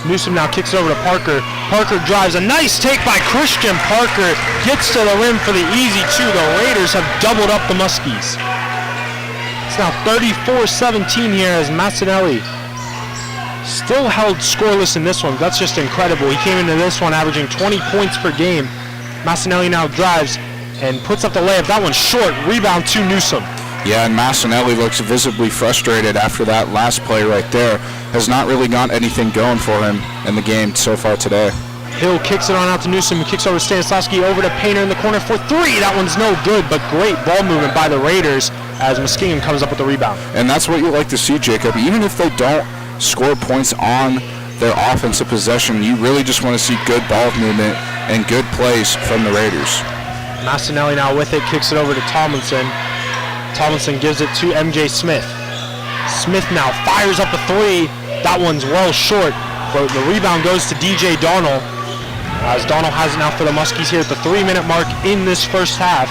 Newsom now kicks it over to Parker. Parker drives. A nice take by Christian Parker. Gets to the rim for the easy two. The Raiders have doubled up the Muskies. It's now 34-17 here as Massinelli still held scoreless in this one. That's just incredible. He came into this one averaging 20 points per game. Massinelli now drives and puts up the layup. That one's short. Rebound to Newsom. Yeah, and Massinelli looks visibly frustrated after that last play right there. Has not really got anything going for him in the game so far today. Hill kicks it on out to Newsom, who kicks over to Stanislawski, over to Painter in the corner for three. That one's no good, but great ball movement by the Raiders as Muskingum comes up with the rebound. And that's what you like to see, Jacob. Even if they don't score points on their offensive possession, you really just want to see good ball movement and good plays from the Raiders. Massinelli now with it, kicks it over to Tomlinson. Tomlinson gives it to MJ Smith. Smith now fires up a three. That one's well short. but the rebound goes to DJ Donald, as Donald has it now for the Muskies here at the 3-minute mark in this first half.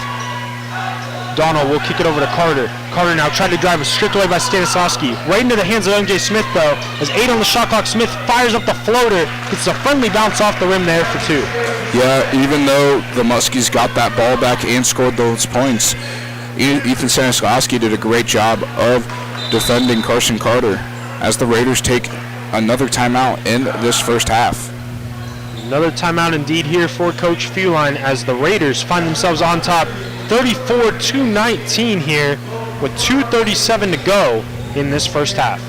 Donald will kick it over to Carter. Carter now trying to drive, a stripped away by Stanislavski. Right into the hands of MJ Smith though. As 8 on the shot clock, Smith fires up the floater. Gets a friendly bounce off the rim there for 2. Yeah, even though the Muskies got that ball back and scored those points, Ethan Stanislavski did a great job of defending Carson Carter as the Raiders take another timeout in this first half. Another timeout indeed here for Coach Feuline as the Raiders find themselves on top 34-19 here with 2:37 to go in this first half.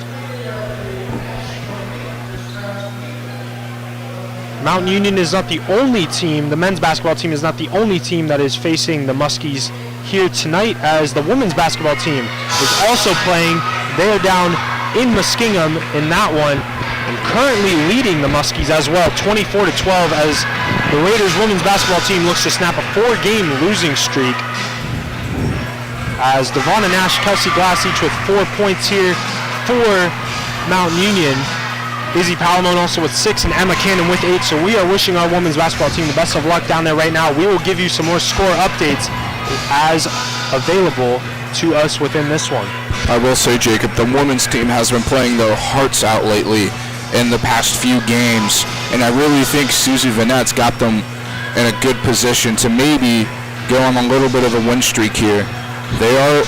Mount Union is not the only team, the men's basketball team is not the only team that is facing the Muskies here tonight, as the women's basketball team is also playing. They are down in Muskingum in that one, and currently leading the Muskies as well, 24-12, as the Raiders women's basketball team looks to snap a 4-game losing streak. As Devonna Nash, Kelsey Glass each with 4 points here for Mount Union. Izzy Palamone also with 6 and Emma Cannon with 8. So we are wishing our women's basketball team the best of luck down there right now. We will give you some more score updates as available to us within this one. I will say, Jacob, the women's team has been playing their hearts out lately in the past few games, and I really think Susie Vanette's got them in a good position to maybe go on a little bit of a win streak here. They are,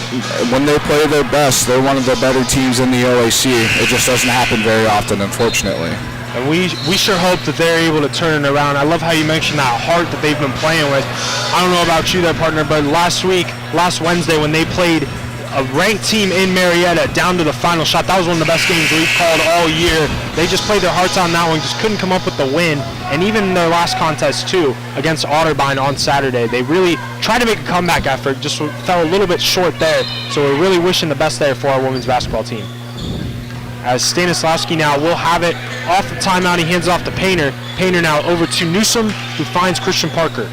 when they play their best, they're one of the better teams in the OAC. It just doesn't happen very often, unfortunately. And we sure hope that they're able to turn it around. I love how you mentioned that heart that they've been playing with. I don't know about you there, partner, but last Wednesday, when they played a ranked team in Marietta down to the final shot, that was one of the best games we've called all year. They just played their hearts on that one, just couldn't come up with the win. And even in their last contest too, against Otterbein on Saturday, they really tried to make a comeback effort, just fell a little bit short there. So we're really wishing the best there for our women's basketball team. As Stanislavski now will have it off the timeout, he hands off to Painter. Painter now over to Newsom, who finds Christian Parker.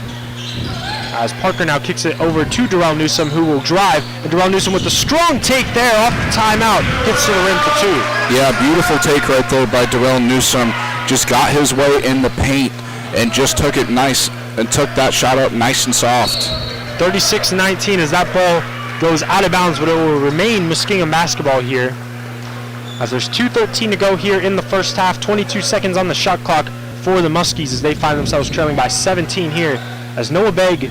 As Parker now kicks it over to Darrell Newsom, who will drive. And Darrell Newsom with a strong take there off the timeout, gets to the rim for 2. Yeah, beautiful take right there by Darrell Newsom. Just got his way in the paint and just took it nice and took that shot up nice and soft. 36-19 as that ball goes out of bounds, but it will remain Muskingum basketball here. As there's 2:13 to go here in the first half, 22 seconds on the shot clock for the Muskies as they find themselves trailing by 17 here. As Noah Begg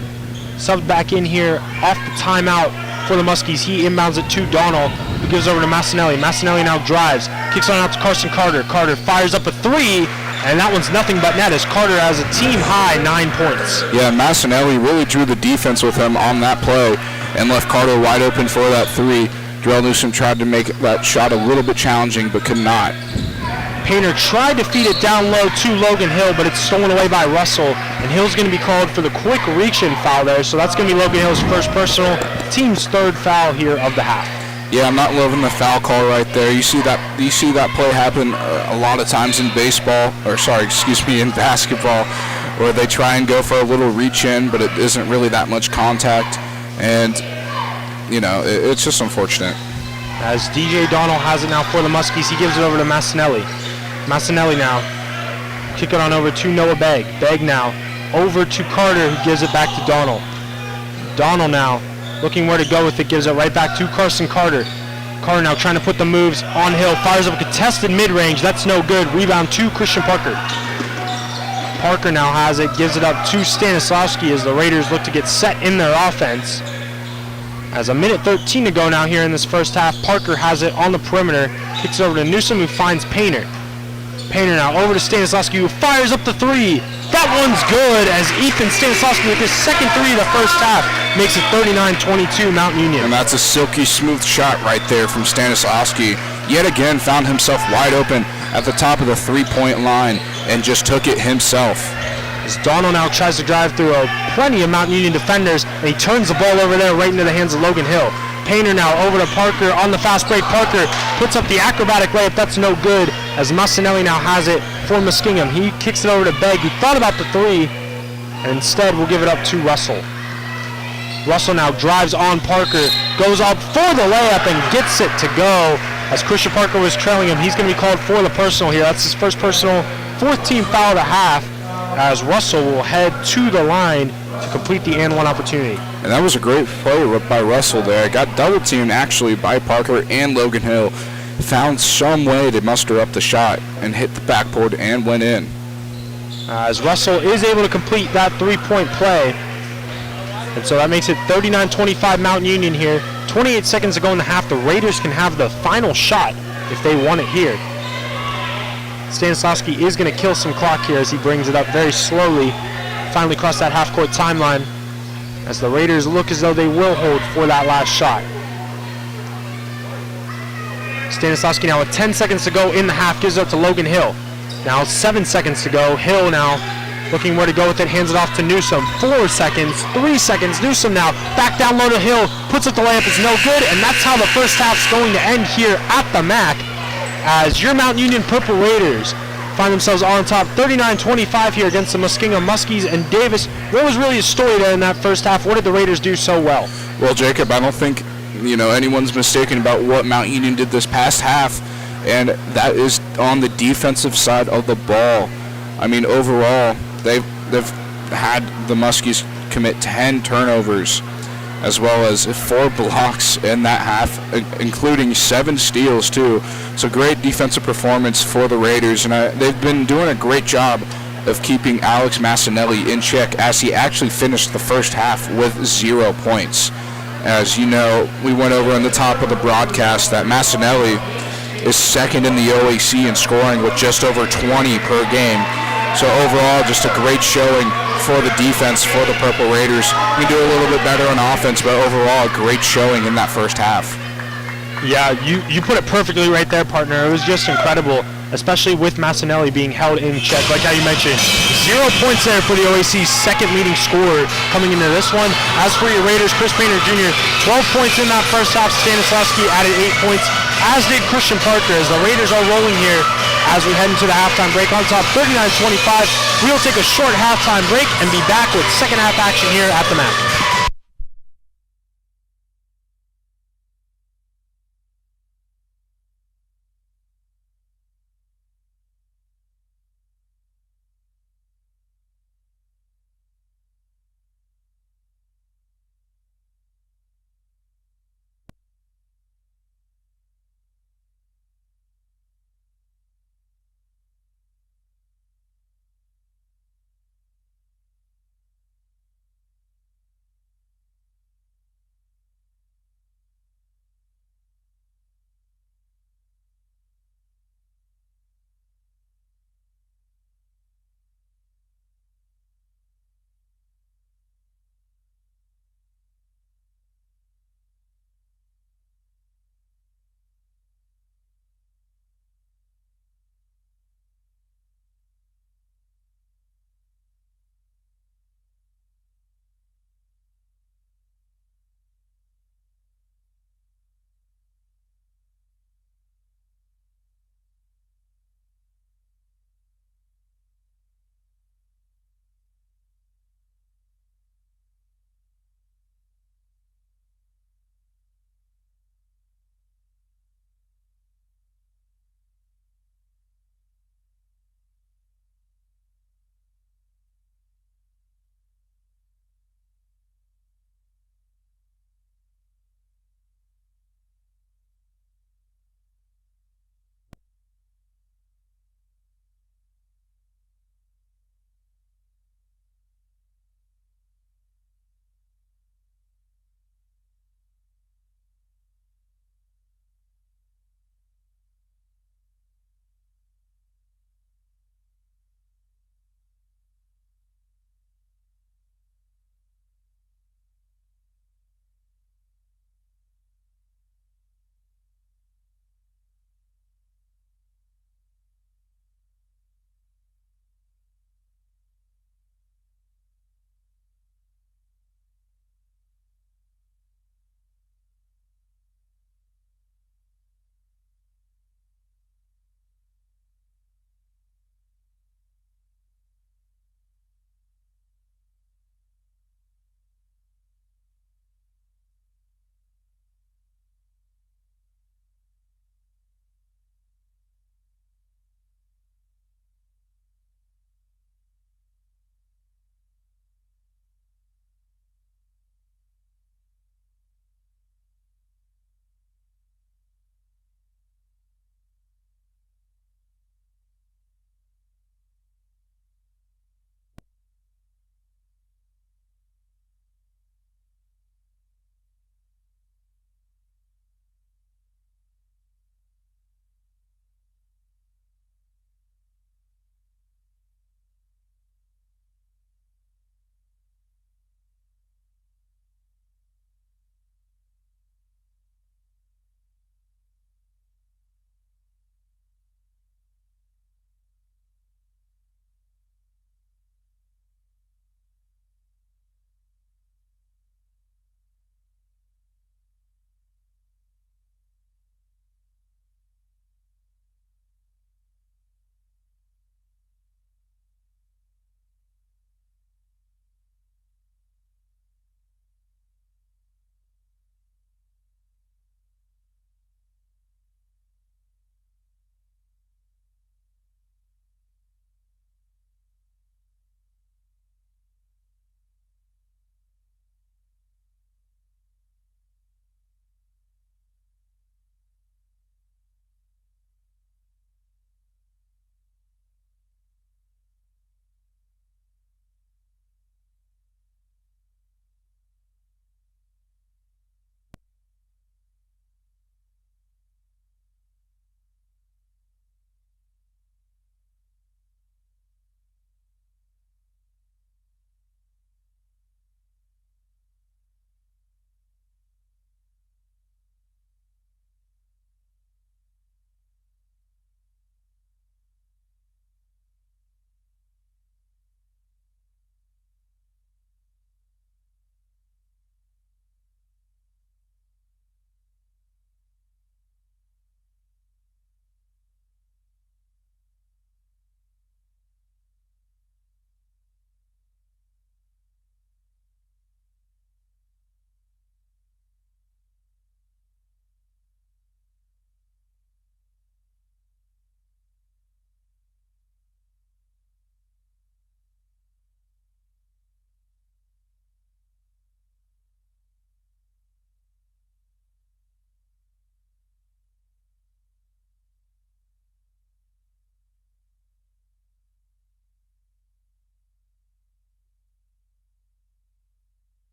subbed back in here off the timeout for the Muskies, he inbounds it to Donald, who gives over to Massinelli. Massinelli now drives, kicks on out to Carson Carter. Carter fires up a 3, and that one's nothing but net as Carter has a team-high 9 points. Yeah, Massinelli really drew the defense with him on that play and left Carter wide open for that 3. Darrell Newsom tried to make that shot a little bit challenging, but could not. Painter tried to feed it down low to Logan Hill, but it's stolen away by Russell, and Hill's going to be called for the quick reach-in foul there, so that's going to be Logan Hill's first personal, team's 3rd foul here of the half. Yeah, I'm not loving the foul call right there. You see that play happen a lot of times in baseball, in basketball, where they try and go for a little reach-in, but it isn't really that much contact, and it's just unfortunate. As DJ Donald has it now for the Muskies, he gives it over to Massinelli. Massinelli now, kick it on over to Noah Begg. Begg now, over to Carter, who gives it back to Donald. Donald now, looking where to go with it, gives it right back to Carson Carter. Carter now trying to put the moves on Hill, fires up a contested mid-range, that's no good. Rebound to Christian Parker. Parker now has it, gives it up to Stanislavski as the Raiders look to get set in their offense. As a minute 13 to go now here in this first half, Parker has it on the perimeter, kicks it over to Newsom, who finds Painter. Painter now over to Stanislavski, who fires up the 3. That one's good as Ethan Stanislavski with his second 3 of the first half makes it 39-22 Mount Union. And that's a silky smooth shot right there from Stanislavski. Yet again found himself wide open at the top of the 3-point line and just took it himself. As Donald now tries to drive through plenty of Mount Union defenders, and he turns the ball over there right into the hands of Logan Hill. Painter now over to Parker on the fast break. Parker puts up the acrobatic layup. That's no good as Massinelli now has it for Muskingum. He kicks it over to Begg. He thought about the 3 and instead will give it up to Russell. Russell now drives on Parker, goes up for the layup and gets it to go. as Christian Parker was trailing him. He's going to be called for the personal here. That's his first personal, 4th team foul of the half, as Russell will head to the line to complete the and one opportunity. And that was a great play by Russell there. Got double teamed actually by Parker and Logan Hill. Found some way to muster up the shot and hit the backboard and went in. As Russell is able to complete that 3-point play. And so that makes it 39-25 Mount Union here. 28 seconds to go in the half. The Raiders can have the final shot if they want it here. Stanislavski is going to kill some clock here as he brings it up very slowly. Finally cross that half-court timeline as the Raiders look as though they will hold for that last shot. Stanislavski now with 10 seconds to go in the half, gives it up to Logan Hill. Now 7 seconds to go. Hill now looking where to go with it, hands it off to Newsom. 4 seconds, 3 seconds. Newsom now back down low to Hill, puts up the layup, it's no good, and that's how the first half's going to end here at the MAC as your Mount Union Purple Raiders find themselves on top 39-25 here against the Muskingum Muskies. And Davis, what was really a story there in that first half? What did the Raiders do so well? Well, Jacob, I don't think anyone's mistaken about what Mount Union did this past half, and that is on the defensive side of the ball. I mean, overall, they've had the Muskies commit 10 turnovers as well as 4 blocks in that half, including 7 steals too. So great defensive performance for the Raiders, and they've been doing a great job of keeping Alex Massinelli in check as he actually finished the first half with 0 points. As you know, we went over on the top of the broadcast that Massinelli is second in the OAC in scoring with just over 20 per game. So overall, just a great showing for the defense for the Purple Raiders. We do a little bit better on offense, but overall, a great showing in that first half. Yeah, you put it perfectly right there, partner. It was just incredible, especially with Massinelli being held in check, like how you mentioned. 0 points there for the OAC's second leading scorer coming into this one. As for your Raiders, Chris Painter Jr., 12 points in that first half. Stanislavski added 8 points, as did Christian Parker, as the Raiders are rolling here as we head into the halftime break on top 39-25. We'll take a short halftime break and be back with second half action here at the MAC.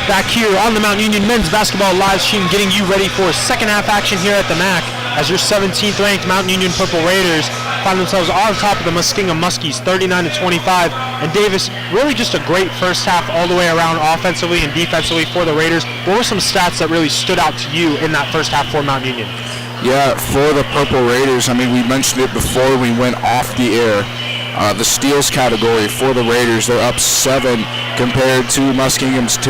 back here on the Mount Union men's basketball live stream, getting you ready for second half action here at the MAC as your 17th ranked Mount Union Purple Raiders find themselves on top of the Muskingum Muskies 39-25. And Davis, really just a great first half all the way around offensively and defensively for the Raiders. What were some stats that really stood out to you in that first half for Mount Union? Yeah, for the Purple Raiders, I mean, we mentioned it before we went off the air. The steals category for the Raiders, they're up 7 compared to Muskingum's 2,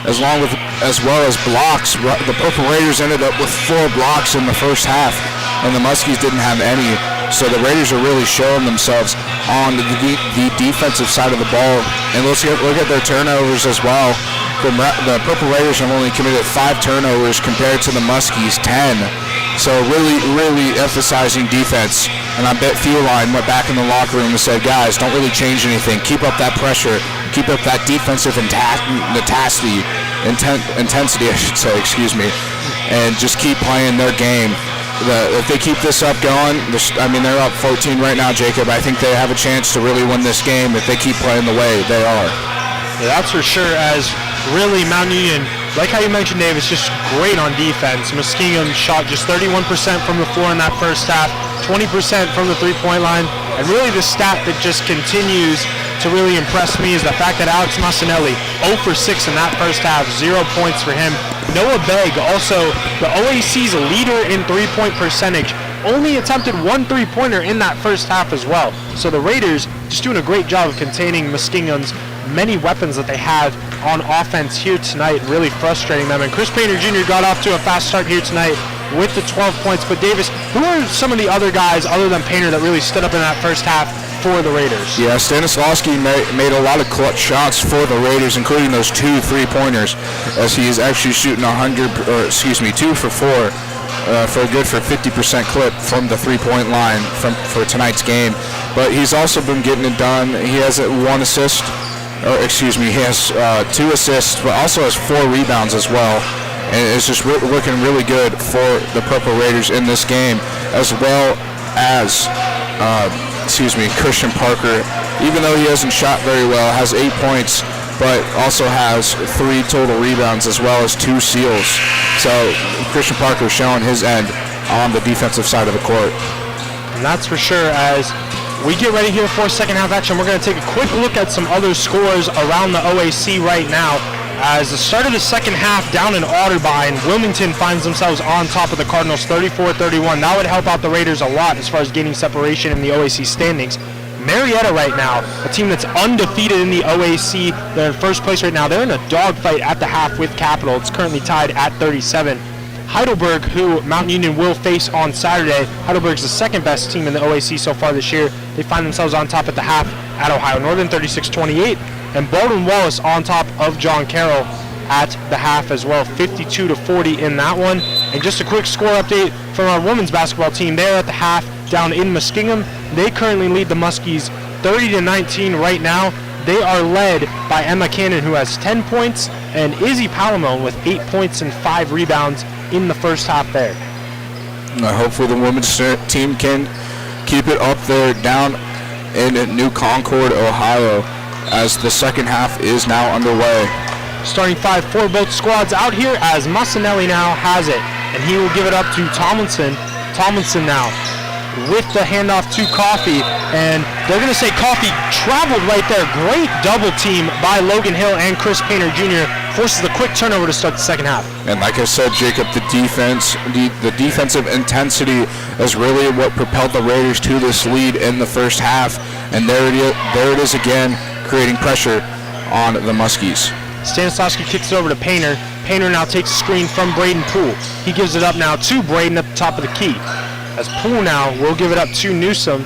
as well as blocks. The Purple Raiders ended up with 4 blocks in the first half, and the Muskies didn't have any. So the Raiders are really showing themselves on the defensive side of the ball. And let's look at their turnovers as well. The Purple Raiders have only committed 5 turnovers compared to the Muskies 10. So really emphasizing defense. And I bet Feline went back in the locker room and said, guys, don't really change anything. Keep up that pressure. Keep up that defensive intensity, I should say, excuse me. And just keep playing their game. If they keep this up going, they're up 14 right now, Jacob. I think they have a chance to really win this game if they keep playing the way they are. Yeah, that's for sure, as really Mount Union, like how you mentioned, Davis, just great on defense. Muskingum shot just 31% from the floor in that first half, 20% from the three-point line, and really the stat that just continues to really impress me is the fact that Alex Massinelli, 0 for 6 in that first half, 0 points for him. Noah Begg, also the OAC's leader in three-point percentage, only attempted 1 3-pointer in that first half as well. So the Raiders just doing a great job of containing Muskingum's many weapons that they have on offense here tonight, really frustrating them. And Chris Painter Jr. got off to a fast start here tonight with the 12 points. But Davis, who are some of the other guys other than Painter that really stood up in that first half for the Raiders? Yeah, Stanislawski made a lot of clutch shots for the Raiders, including those 2 3-pointers, as he is actually shooting 2 for 4 for a good for 50% clip from the 3-point line for tonight's game. But he's also been getting it done. He has 1 assist. He has 2 assists, but also has 4 rebounds as well. And it's just looking really good for the Purple Raiders in this game, as well as Christian Parker. Even though he hasn't shot very well, has 8 points, but also has 3 total rebounds as well as 2 steals. So Christian Parker showing his end on the defensive side of the court. And that's for sure. As we get ready here for second half action, we're going to take a quick look at some other scores around the OAC right now. As the start of the second half down in Otterbein, Wilmington finds themselves on top of the Cardinals 34-31. That would help out the Raiders a lot as far as gaining separation in the OAC standings. Marietta right now, a team that's undefeated in the OAC. They're in first place right now. They're in a dogfight at the half with Capital. It's currently tied at 37. Heidelberg, who Mount Union will face on Saturday. Heidelberg's the second best team in the OAC so far this year. They find themselves on top at the half at Ohio Northern 36-28. And Baldwin Wallace on top of John Carroll at the half as well, 52-40 in that one. And just a quick score update from our women's basketball team. They're at the half down in Muskingum. They currently lead the Muskies 30-19 right now. They are led by Emma Cannon, who has 10 points, and Izzy Palamone with 8 points and 5 rebounds in the first half there. Hopefully the women's team can keep it up there down in New Concord, Ohio, as the second half is now underway. Starting 5 for both squads out here, as Massinelli now has it, and he will give it up to Tomlinson. Tomlinson now with the handoff to Coffey, and they're going to say Coffey traveled right there. Great double team by Logan Hill, and Chris Painter Jr. forces the quick turnover to start the second half. And like I said, Jacob, the defense, the defensive intensity is really what propelled the Raiders to this lead in the first half, and there it is again, creating pressure on the Muskies. Stanislawski kicks it over to Painter. Painter now takes a screen from Braden Poole. He gives it up now to Braden at the top of the key. As Poole now will give it up to Newsom,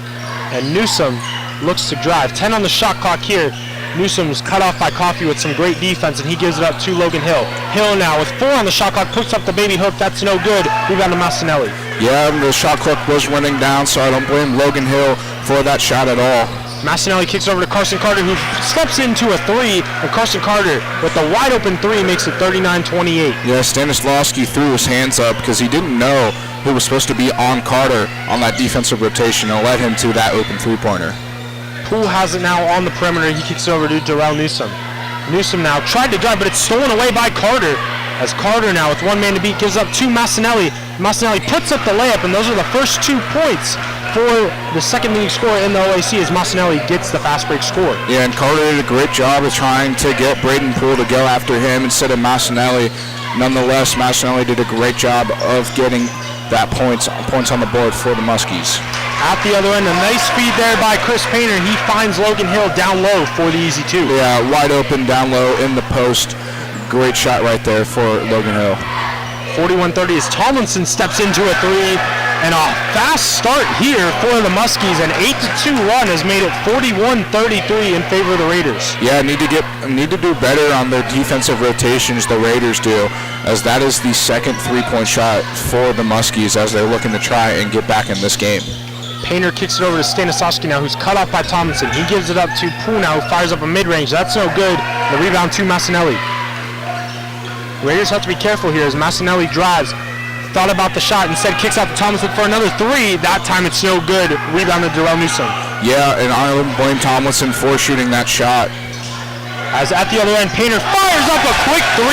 and Newsom looks to drive. 10 on the shot clock here. Newsom is cut off by Coffey with some great defense, and he gives it up to Logan Hill. Hill now with 4 on the shot clock, puts up the baby hook. That's no good. Rebound to Massinelli. Yeah, the shot clock was running down, so I don't blame Logan Hill for that shot at all. Massinelli kicks over to Carson Carter, who steps into a 3, and Carson Carter with the wide open 3 makes it 39-28. Yeah, Stanislawski threw his hands up because he didn't know who was supposed to be on Carter on that defensive rotation and led him to that open 3-pointer. Poole has it now on the perimeter. He kicks it over to Darrell Newsom. Newsom now tried to drive, but it's stolen away by Carter. As Carter now with one man to beat gives up to Massinelli. Massinelli puts up the layup, and those are the first 2 points for the second leading scorer in the OAC as Massinelli gets the fast break score. Yeah, and Carter did a great job of trying to get Braden Poole to go after him instead of Massinelli. Nonetheless, Massinelli did a great job of getting that points on the board for the Muskies. At the other end, a nice feed there by Chris Painter. He finds Logan Hill down low for the easy 2. Yeah, wide open down low in the post. Great shot right there for Logan Hill. 41-30 as Tomlinson steps into a 3, and a fast start here for the Muskies. An 8-2 run has made it 41-33 in favor of the Raiders. Yeah, need to do better on their defensive rotations. The Raiders do, as that is the second 3-point shot for the Muskies as they're looking to try and get back in this game. Painter kicks it over to Stanislavski now, who's cut off by Tomlinson. He gives it up to Poole now, who fires up a mid-range. That's no good. The rebound to Massinelli. Raiders have to be careful here as Massinelli drives. Thought about the shot, instead kicks out to Tomlinson for another 3. That time it's no good. Rebound to Darrell Newsom. Yeah, and I don't blame Tomlinson for shooting that shot. As at the other end, Painter fires up a quick 3,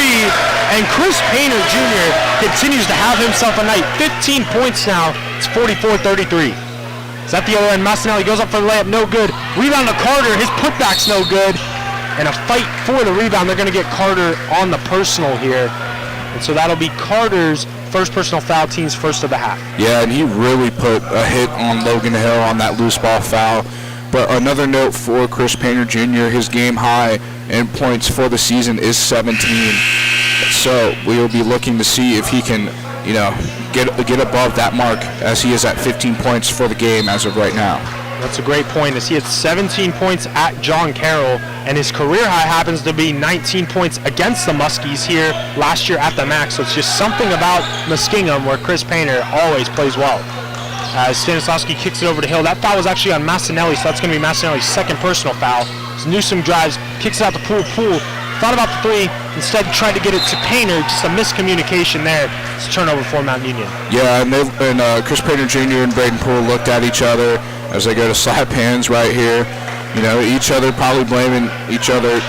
and Chris Painter Jr. continues to have himself a night. 15 points now. It's 44-33. As at the other end, Massinelli goes up for the layup, no good. Rebound to Carter, his putback's no good. And a fight for the rebound. They're going to get Carter on the personal here. And so that'll be Carter's first personal foul, team's first of the half. Yeah, and he really put a hit on Logan Hill on that loose ball foul. But another note for Chris Painter Jr., his game high in points for the season is 17. So we will be looking to see if he can, get above that mark, as he is at 15 points for the game as of right now. That's a great point, as he had 17 points at John Carroll, and his career high happens to be 19 points against the Muskies here last year at the Max. So it's just something about Muskingum where Chris Painter always plays well. As Stanislavski kicks it over to Hill. That foul was actually on Massinelli, so that's going to be Massinelli's second personal foul. As Newsom drives, kicks it out to Poole. Poole thought about the 3, instead tried to get it to Painter. Just a miscommunication there. It's a turnover for Mount Union. Yeah, and Chris Painter Jr. and Braden Poole looked at each other as they go to slap hands right here. Each other probably blaming each other,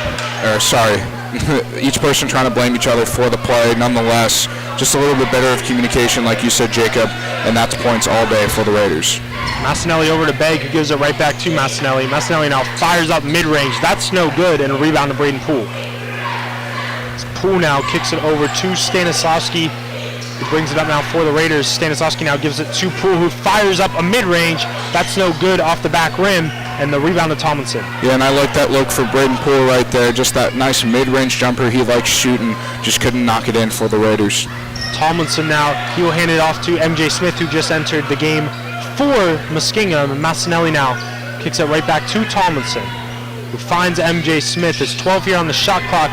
each person trying to blame each other for the play. Nonetheless, just a little bit better of communication, like you said, Jacob, and that's points all day for the Raiders. Massinelli over to Begg, who gives it right back to Massinelli. Massinelli now fires up mid-range. That's no good, and a rebound to Braden Poole. Poole now kicks it over to Stanislavski, who brings it up now for the Raiders. Stanislavski now gives it to Poole, who fires up a mid-range. That's no good off the back rim, and the rebound to Tomlinson. Yeah, and I like that look for Braden Poole right there. Just that nice mid-range jumper he likes shooting. Just couldn't knock it in for the Raiders. Tomlinson now, he will hand it off to MJ Smith, who just entered the game for Muskingum. And Massinelli now kicks it right back to Tomlinson, who finds MJ Smith. There's 12 here on the shot clock.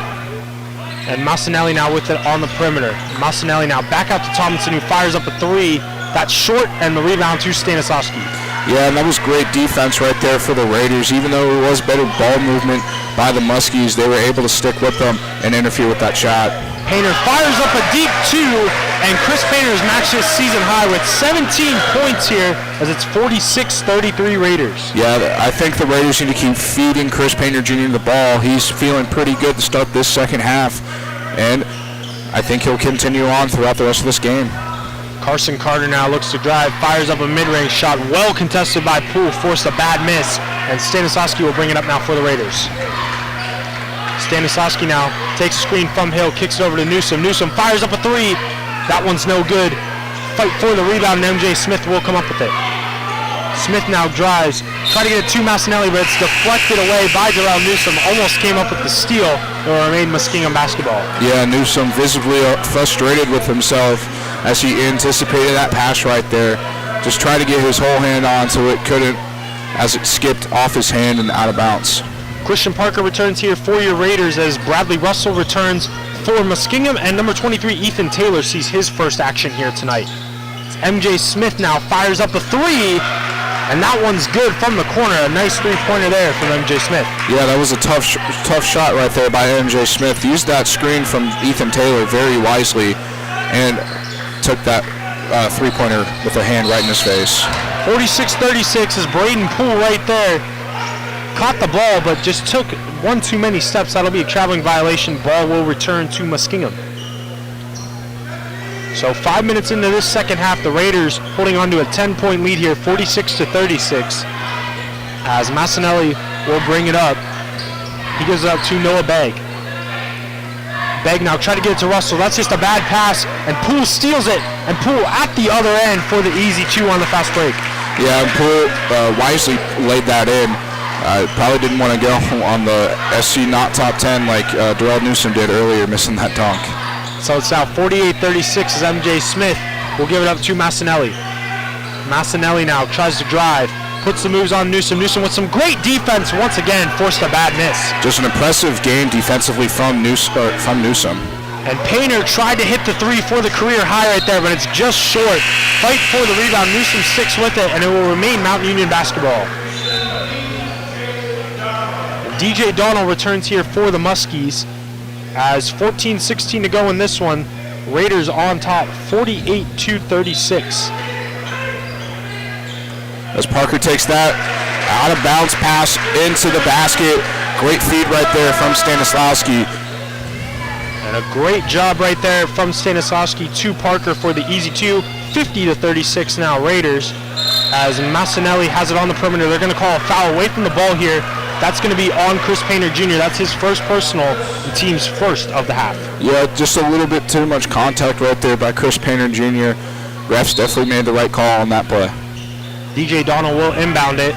And Massinelli now with it on the perimeter. Massinelli now back out to Tomlinson, who fires up a 3. That's short, and the rebound to Stanislavski. Yeah, and that was great defense right there for the Raiders. Even though it was better ball movement by the Muskies, they were able to stick with them and interfere with that shot. Painter fires up a deep 2, and Chris Painter has matched his season high with 17 points here, as it's 46-33 Raiders. Yeah, I think the Raiders need to keep feeding Chris Painter Jr. the ball. He's feeling pretty good to start this second half, and I think he'll continue on throughout the rest of this game. Carson Carter now looks to drive, fires up a mid-range shot, well contested by Poole, forced a bad miss, and Stanislavski will bring it up now for the Raiders. Stanislavski now takes a screen from Hill, kicks it over to Newsom. Newsom fires up a 3. That one's no good. Fight for the rebound, and MJ Smith will come up with it. Smith now drives, try to get it to Massinelli, but it's deflected away by Darrell Newsom. Almost came up with the steal. It will remain Muskingum basketball. Yeah, Newsom visibly frustrated with himself as he anticipated that pass right there. Just tried to get his whole hand on so it couldn't, as it skipped off his hand and out of bounds. Christian Parker returns here for your Raiders as Bradley Russell returns for Muskingum, and number 23, Ethan Taylor, sees his first action here tonight. MJ Smith now fires up a 3, and that one's good from the corner. A nice three-pointer there from MJ Smith. Yeah, that was a tough shot right there by MJ Smith. Used that screen from Ethan Taylor very wisely and took that three-pointer with a hand right in his face. 46-36 is Braden Poole right there. caught the ball, but just took one too many steps. That'll be a traveling violation. Ball will return to Muskingum. So 5 minutes into this second half, the Raiders holding on to a 10-point lead here, 46-36. As Massinelli will bring it up. He gives it up to Noah Begg. Begg now try to get it to Russell. That's just a bad pass, and Poole steals it, and Poole at the other end for the easy 2 on the fast break. Yeah, Poole wisely laid that in. Probably didn't want to go on the SC not top 10 like Darrell Newsom did earlier, missing that dunk. So it's now 48-36 as MJ Smith will give it up to Massinelli. Massinelli now tries to drive, puts the moves on Newsom. Newsom with some great defense once again, forced a bad miss. Just an impressive game defensively from Newsom. And Painter tried to hit the 3 for the career high right there, but it's just short. Fight for the rebound. Newsom sticks with it, and it will remain Mount Union basketball. DJ Donald returns here for the Muskies as 14-16 to go in this one. Raiders on top, 48-36. As Parker takes that out of bounds pass into the basket. Great feed right there from Stanislawski. And a great job right there from Stanislawski to Parker for the easy 2. 50-36 now Raiders. As Massinelli has it on the perimeter, they're going to call a foul away from the ball here. That's going to be on Chris Painter Jr. That's his first personal, the team's first of the half. Yeah, just a little bit too much contact right there by Chris Painter Jr. Refs definitely made the right call on that play. DJ Donald will inbound it.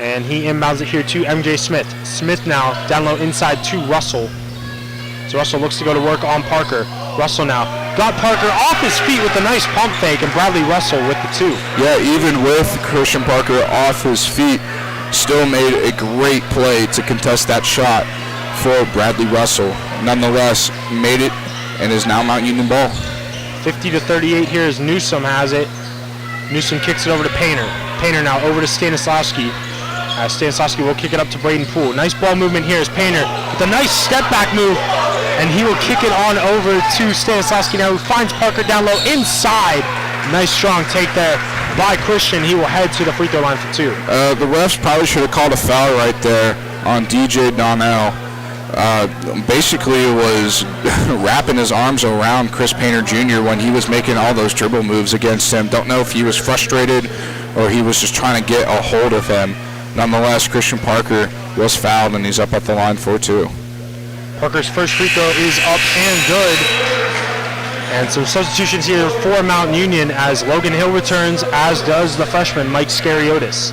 And he inbounds it here to MJ Smith. Smith now down low inside to Russell. So Russell looks to go to work on Parker. Russell now got Parker off his feet with a nice pump fake, and Bradley Russell with the 2. Yeah, even with Christian Parker off his feet, still made a great play to contest that shot for Bradley Russell. Nonetheless, made it and is now Mount Union ball. 50-38 here as Newsom has it. Newsom kicks it over to Painter. Painter now over to Stanislawski. Stanislawski will kick it up to Braden Poole. Nice ball movement here as Painter with a nice step back move, and he will kick it on over to Stanislawski now, who finds Parker down low inside. Nice strong take there by Christian. He will head to the free throw line for 2. The refs probably should have called a foul right there on DJ Donnell. Basically was wrapping his arms around Chris Painter Jr. when he was making all those dribble moves against him. Don't know if he was frustrated or he was just trying to get a hold of him. Nonetheless, Christian Parker was fouled, and he's up at the line for 2. Parker's first free throw is up and good. And some substitutions here for Mount Union as Logan Hill returns, as does the freshman Mike Scariotis.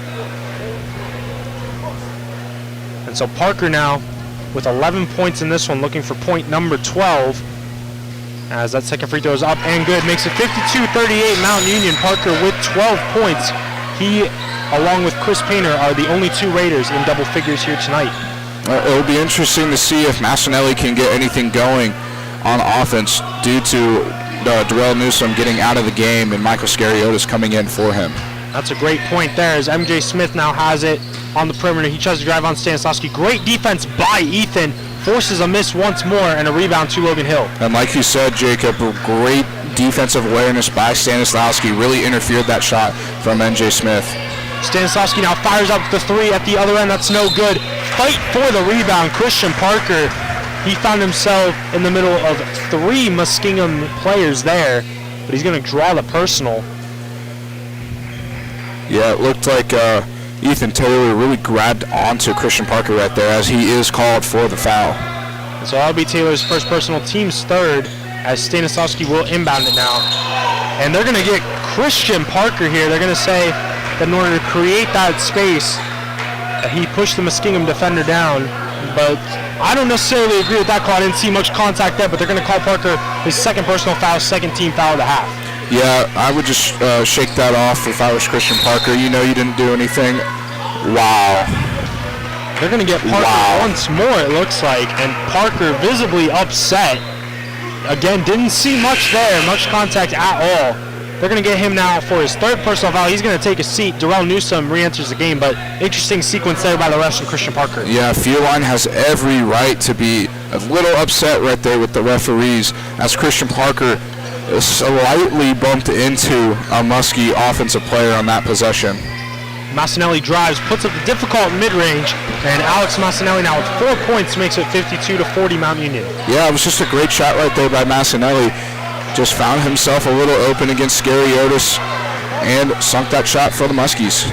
And so Parker now with 11 points in this one, looking for point number 12. As that second free throw is up and good, makes it 52-38 Mount Union. Parker with 12 points. He, along with Chris Painter, are the only 2 Raiders in double figures here tonight. It'll be interesting to see if Massinelli can get anything going on offense due to Darrell Newsom getting out of the game and Michael Scariotis coming in for him. That's a great point there as MJ Smith now has it on the perimeter. He tries to drive on Stanislawski. Great defense by Ethan. Forces a miss once more and a rebound to Logan Hill. And like you said, Jacob, great defensive awareness by Stanislawski. Really interfered that shot from MJ Smith. Stanislawski now fires up the 3 at the other end. That's no good. Fight for the rebound. Christian Parker, he found himself in the middle of 3 Muskingum players there, but he's going to draw the personal. Yeah, it looked like Ethan Taylor really grabbed onto Christian Parker right there as he is called for the foul. So that'll be Taylor's first personal, team's 3rd, as Stanislawski will inbound it now. And they're going to get Christian Parker here. They're going to say that in order to create that space, he pushed the Muskingum defender down. But I don't necessarily agree with that call. I didn't see much contact there, but they're going to call Parker his 2nd personal foul, 2nd team foul of the half. Yeah, I would just shake that off if I was Christian Parker. You know you didn't do anything. Wow. They're going to get Parker once more, it looks like, and Parker visibly upset. Again, didn't see much there, much contact at all. They're going to get him now for his 3rd personal foul. He's going to take a seat. Darrell Newsom re-enters the game, but interesting sequence there by the refs from Christian Parker. Yeah, Fieline has every right to be a little upset right there with the referees as Christian Parker slightly bumped into a Muskie offensive player on that possession. Massinelli drives, puts up the difficult mid-range, and Alex Massinelli now with 4 points makes it 52-40 Mount Union. Yeah, it was just a great shot right there by Massinelli. Just found himself a little open against Scariotis and sunk that shot for the Muskies.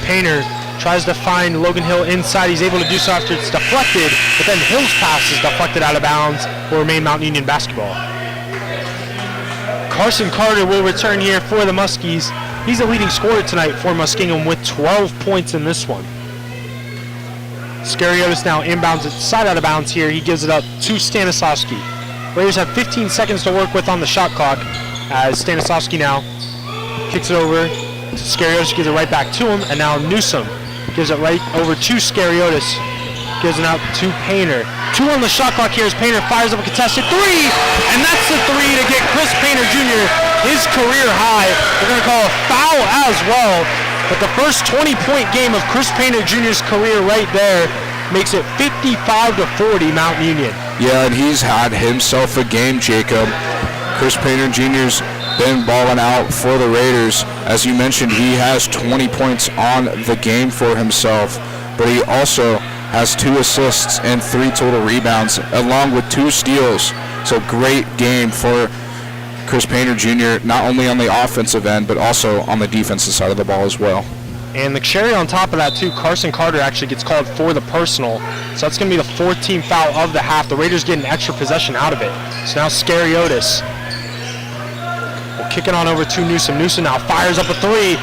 Painter tries to find Logan Hill inside. He's able to do so after it's deflected, but then Hill's pass is deflected out of bounds. Will remain Mount Union basketball. Carson Carter will return here for the Muskies. He's the leading scorer tonight for Muskingum with 12 points in this one. Scariotis now inbounds it side out of bounds here. He gives it up to Stanislavski. Raiders have 15 seconds to work with on the shot clock as Stanislavski now kicks it over to Scariotis, gives it right back to him, and now Newsom gives it right over to Scariotis, gives it out to Painter. 2 on the shot clock here as Painter fires up a contested 3, and that's the 3 to get Chris Painter Jr. his career high. They're going to call a foul as well, but the first 20-point game of Chris Painter Jr.'s career right there makes it 55-40 Mount Union. Yeah, and he's had himself a game, Jacob. Chris Painter Jr.'s been balling out for the Raiders. As you mentioned, he has 20 points on the game for himself, but he also has 2 assists and 3 total rebounds, along with 2 steals. So great game for Chris Painter Jr., not only on the offensive end, but also on the defensive side of the ball as well. And the cherry on top of that, too, Carson Carter actually gets called for the personal. So that's going to be the 4th team foul of the half. The Raiders get an extra possession out of it. So now Scariotis will kick it on over to Newsom. Newsom now fires up a 3.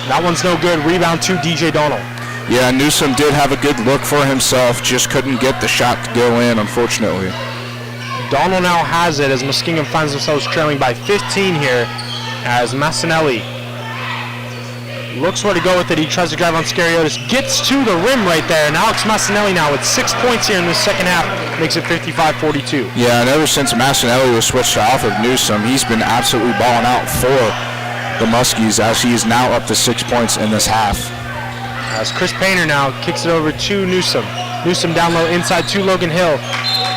That one's no good. Rebound to DJ Donald. Yeah, Newsom did have a good look for himself, just couldn't get the shot to go in, unfortunately. Donald now has it as Muskingum finds themselves trailing by 15 here as Massinelli looks where to go with it. He tries to drive on Scariotis, gets to the rim right there, and Alex Massinelli now with 6 points here in the second half makes it 55-42. Yeah, and ever since Massinelli was switched off of Newsom, he's been absolutely balling out for the Muskies as he is now up to 6 points in this half. As Chris Painter now kicks it over to Newsom. Newsom down low inside to Logan Hill.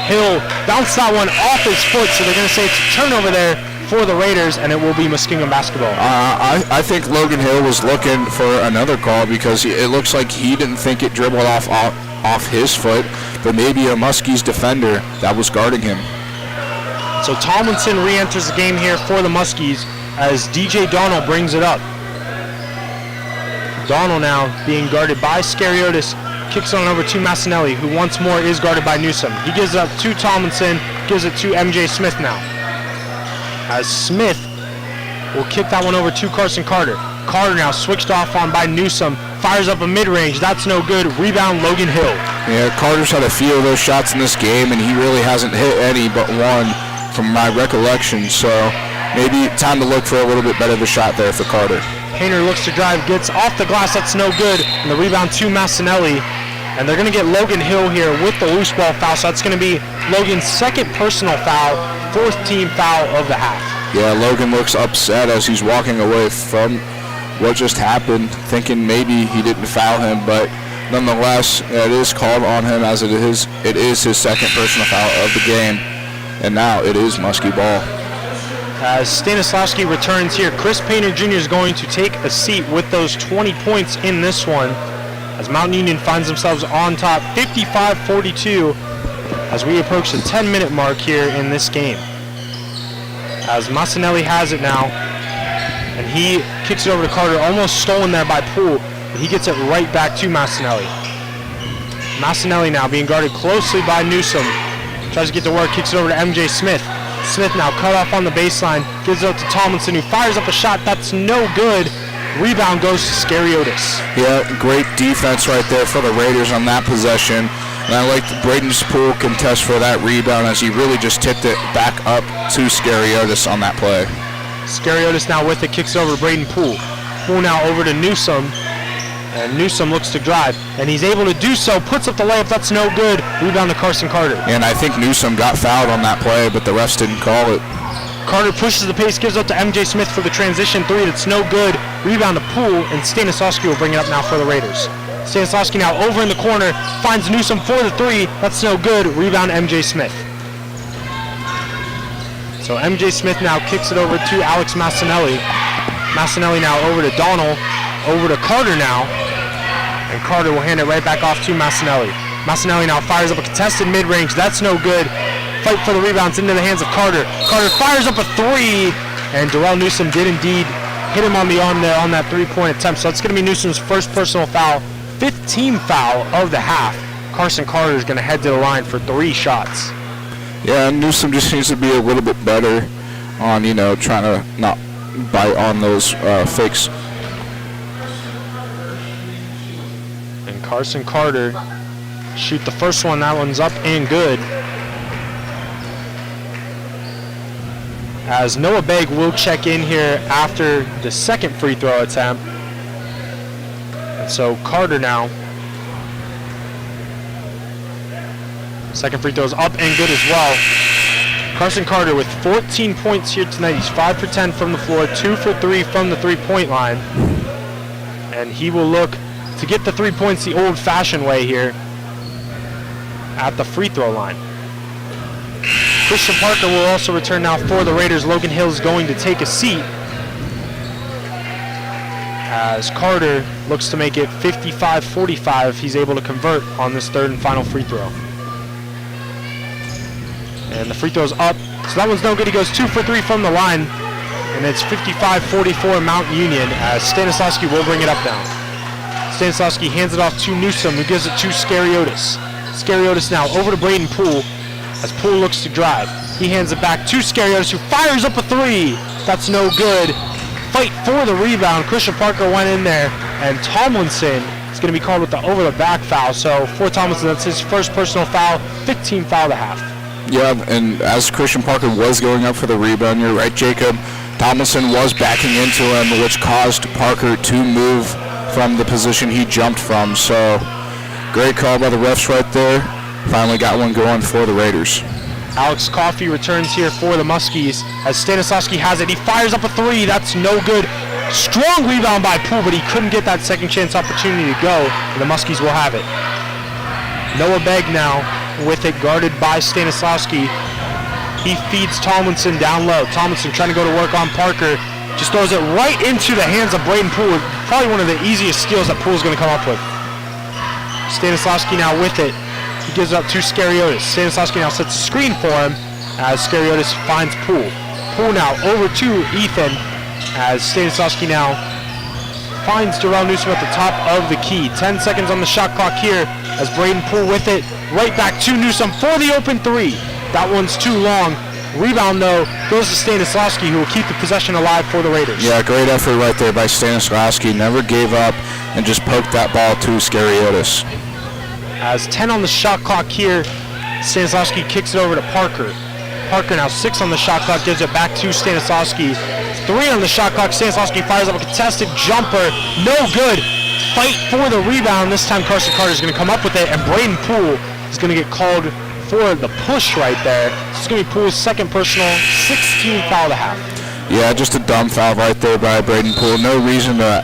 Hill bounced that one off his foot, so they're going to say it's a turnover there for the Raiders, and it will be Muskingum basketball. I think Logan Hill was looking for another call because it looks like he didn't think it dribbled off his foot, but maybe a Muskies defender that was guarding him. So Tomlinson re-enters the game here for the Muskies as DJ Donald brings it up. Donald now being guarded by Scariotis, kicks on over to Massinelli, who once more is guarded by Newsom. He gives it up to Tomlinson, gives it to MJ Smith now. As Smith will kick that one over to Carson Carter. Carter now switched off on by Newsom, fires up a mid-range, that's no good. Rebound Logan Hill. Yeah, Carter's had a few of those shots in this game, and he really hasn't hit any but one from my recollection, so maybe time to look for a little bit better of a shot there for Carter. Painter looks to drive, gets off the glass, that's no good, and the rebound to Massinelli. And they're going to get Logan Hill here with the loose ball foul, so that's going to be Logan's 2nd personal foul, 4th team foul of the half. Yeah, Logan looks upset as he's walking away from what just happened, thinking maybe he didn't foul him, but nonetheless, it is called on him as it is his 2nd personal foul of the game, and now it is Muskie ball. As Stanislavski returns here, Chris Painter Jr. is going to take a seat with those 20 points in this one as Mount Union finds themselves on top 55-42 as we approach the 10-minute mark here in this game. As Massinelli has it now, and he kicks it over to Carter, almost stolen there by Poole, but he gets it right back to Massinelli. Massinelli now being guarded closely by Newsom, tries to get to work, kicks it over to MJ Smith. Smith now cut off on the baseline, gives it up to Tomlinson, who fires up a shot that's no good. Rebound goes to Scariotis. Yeah, great defense right there for the Raiders on that possession. And I like Braden's Poole contest for that rebound as he really just tipped it back up to Scariotis on that play. Scariotis now with it, kicks it over to Braden Poole. Poole now over to Newsom. And Newsom looks to drive, and he's able to do so, puts up the layup, that's no good. Rebound to Carson Carter. And I think Newsom got fouled on that play, but the refs didn't call it. Carter pushes the pace, gives up to MJ Smith for the transition 3, that's no good. Rebound to Poole, and Stanislavski will bring it up now for the Raiders. Stanislavski now over in the corner, finds Newsom for the 3, that's no good. Rebound MJ Smith. So MJ Smith now kicks it over to Alex Massinelli. Massinelli now over to Donald. over to Carter now. And Carter will hand it right back off to Massinelli. Massinelli now fires up a contested mid-range. That's no good. Fight for the rebounds into the hands of Carter. Carter fires up a three. And Darrell Newsom did indeed hit him on the arm there on that three-point attempt. So it's going to be Newsom's first personal foul, 15th foul of the half. Carson Carter is going to head to the line for 3 shots. Yeah, Newsom just needs to be a little bit better on, trying to not bite on those fakes. And Carson Carter shoot the first one. That one's up and good. As Noah Begg will check in here after the second free throw attempt. And so Carter now. Second free throw is up and good as well. Carson Carter with 14 points here tonight. He's 5 for 10 from the floor, 2 for 3 from the three-point line. And he will look to get the 3 points the old-fashioned way here at the free throw line. Christian Parker will also return now for the Raiders. Logan Hill is going to take a seat as Carter looks to make it 55-45 if he's able to convert on this third and final free throw. And the free throw's up, so that one's no good. He goes 2 for 3 from the line, and it's 55-44 Mount Union as Stanislawski will bring it up now. Stanislawski hands it off to Newsom, who gives it to Scariotis. Scariotis now over to Braden Poole as Poole looks to drive. He hands it back to Scariotis, who fires up a three. That's no good. Fight for the rebound. Christian Parker went in there, and Tomlinson is going to be called with the over-the-back foul. So for Tomlinson, that's his first personal foul, 15th foul of the half. Yeah, and as Christian Parker was going up for the rebound, you're right, Jacob. Tomlinson was backing into him, which caused Parker to move from the position he jumped from. So great call by the refs right there. Finally got one going for the Raiders. Alex Coffey returns here for the Muskies as Stanislawski has it. He fires up a three. That's no good. Strong rebound by Poole, but he couldn't get that second chance opportunity to go. And the Muskies will have it. Noah Begg now with it, guarded by Stanislawski. He feeds Tomlinson down low. Tomlinson trying to go to work on Parker. Just throws it right into the hands of Braden Poole. Probably one of the easiest steals that Poole's going to come up with. Stanislawski now with it. He gives it up to Scariotis. Stanislawski now sets a screen for him as Scariotis finds Poole. Poole now over to Ethan as Stanislawski now finds Darrell Newsom at the top of the key. 10 seconds on the shot clock here as Braden Poole with it. Right back to Newsom for the open three. That one's too long. Rebound, though, goes to Stanislawski, who will keep the possession alive for the Raiders. Yeah, great effort right there by Stanislawski. Never gave up and just poked that ball to Scariotis. As 10 on the shot clock here, Stanislawski kicks it over to Parker. Parker now 6 on the shot clock, gives it back to Stanislawski. 3 on the shot clock, Stanislawski fires up a contested jumper. No good. Fight for the rebound. This time Carson Carter is going to come up with it, and Braden Poole is going to get called for the push right there. This is going to be Poole's second personal, 16th foul of the half. Yeah, just a dumb foul right there by Braden Poole. No reason to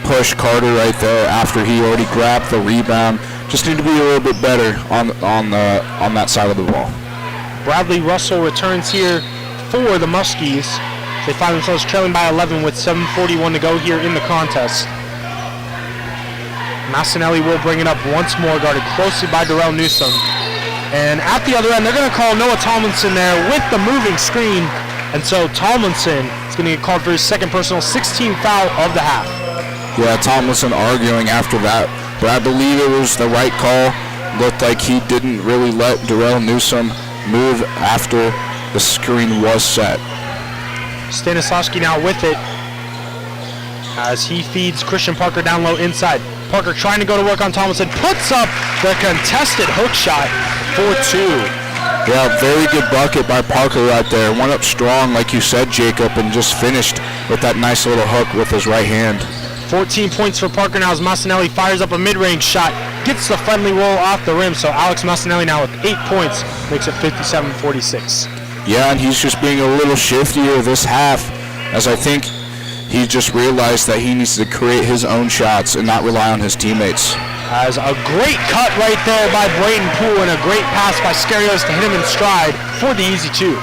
push Carter right there after he already grabbed the rebound. Just need to be a little bit better on that side of the ball. Bradley Russell returns here for the Muskies. They find themselves trailing by 11 with 7:41 to go here in the contest. Massinelli will bring it up once more, guarded closely by Darrell Newsom. And at the other end, they're going to call Noah Tomlinson there with the moving screen. And so Tomlinson is going to get called for his second personal, 16th foul of the half. Yeah, Tomlinson arguing after that. But I believe it was the right call. Looked like he didn't really let Darrell Newsom move after the screen was set. Stanislawski now with it as he feeds Christian Parker down low inside. Parker trying to go to work on Tomlinson, puts up the contested hook shot for 2. Yeah, very good bucket by Parker right there. Went up strong, like you said, Jacob, and just finished with that nice little hook with his right hand. 14 points for Parker now as Massinelli fires up a mid-range shot, gets the friendly roll off the rim, so Alex Massinelli now with 8 points makes it 57-46. Yeah, and he's just being a little shiftier this half, as I think he just realized that he needs to create his own shots and not rely on his teammates. As a great cut right there by Braden Poole and a great pass by Scariotis to hit him in stride for the easy 2.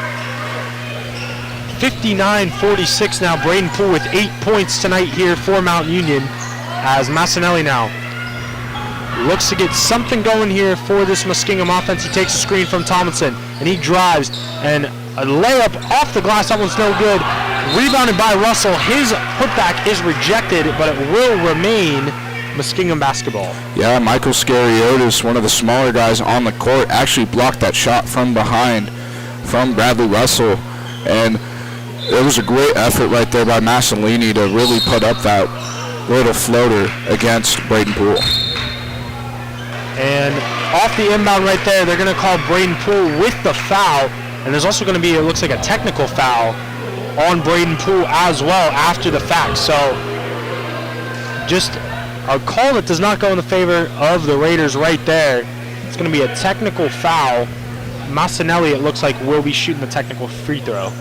59-46 now. Braden Poole with 8 points tonight here for Mount Union. as Massinelli now looks to get something going here for this Muskingum offense. He takes a screen from Tomlinson, and he drives, and a layup off the glass. That one's no good. Rebounded by Russell. His putback is rejected, but it will remain Muskingum basketball. Yeah, Michael Scariotis, one of the smaller guys on the court, actually blocked that shot from behind from Bradley Russell, and it was a great effort right there by Massolini to really put up that little floater against Braden Poole. And off the inbound right there, they're going to call Braden Poole with the foul, and there's also going to be, it looks like, a technical foul on Braden Poole as well after the fact. So just a call that does not go in the favor of the Raiders right there. It's going to be a technical foul. Massinelli, it looks like, will be shooting the technical free throw.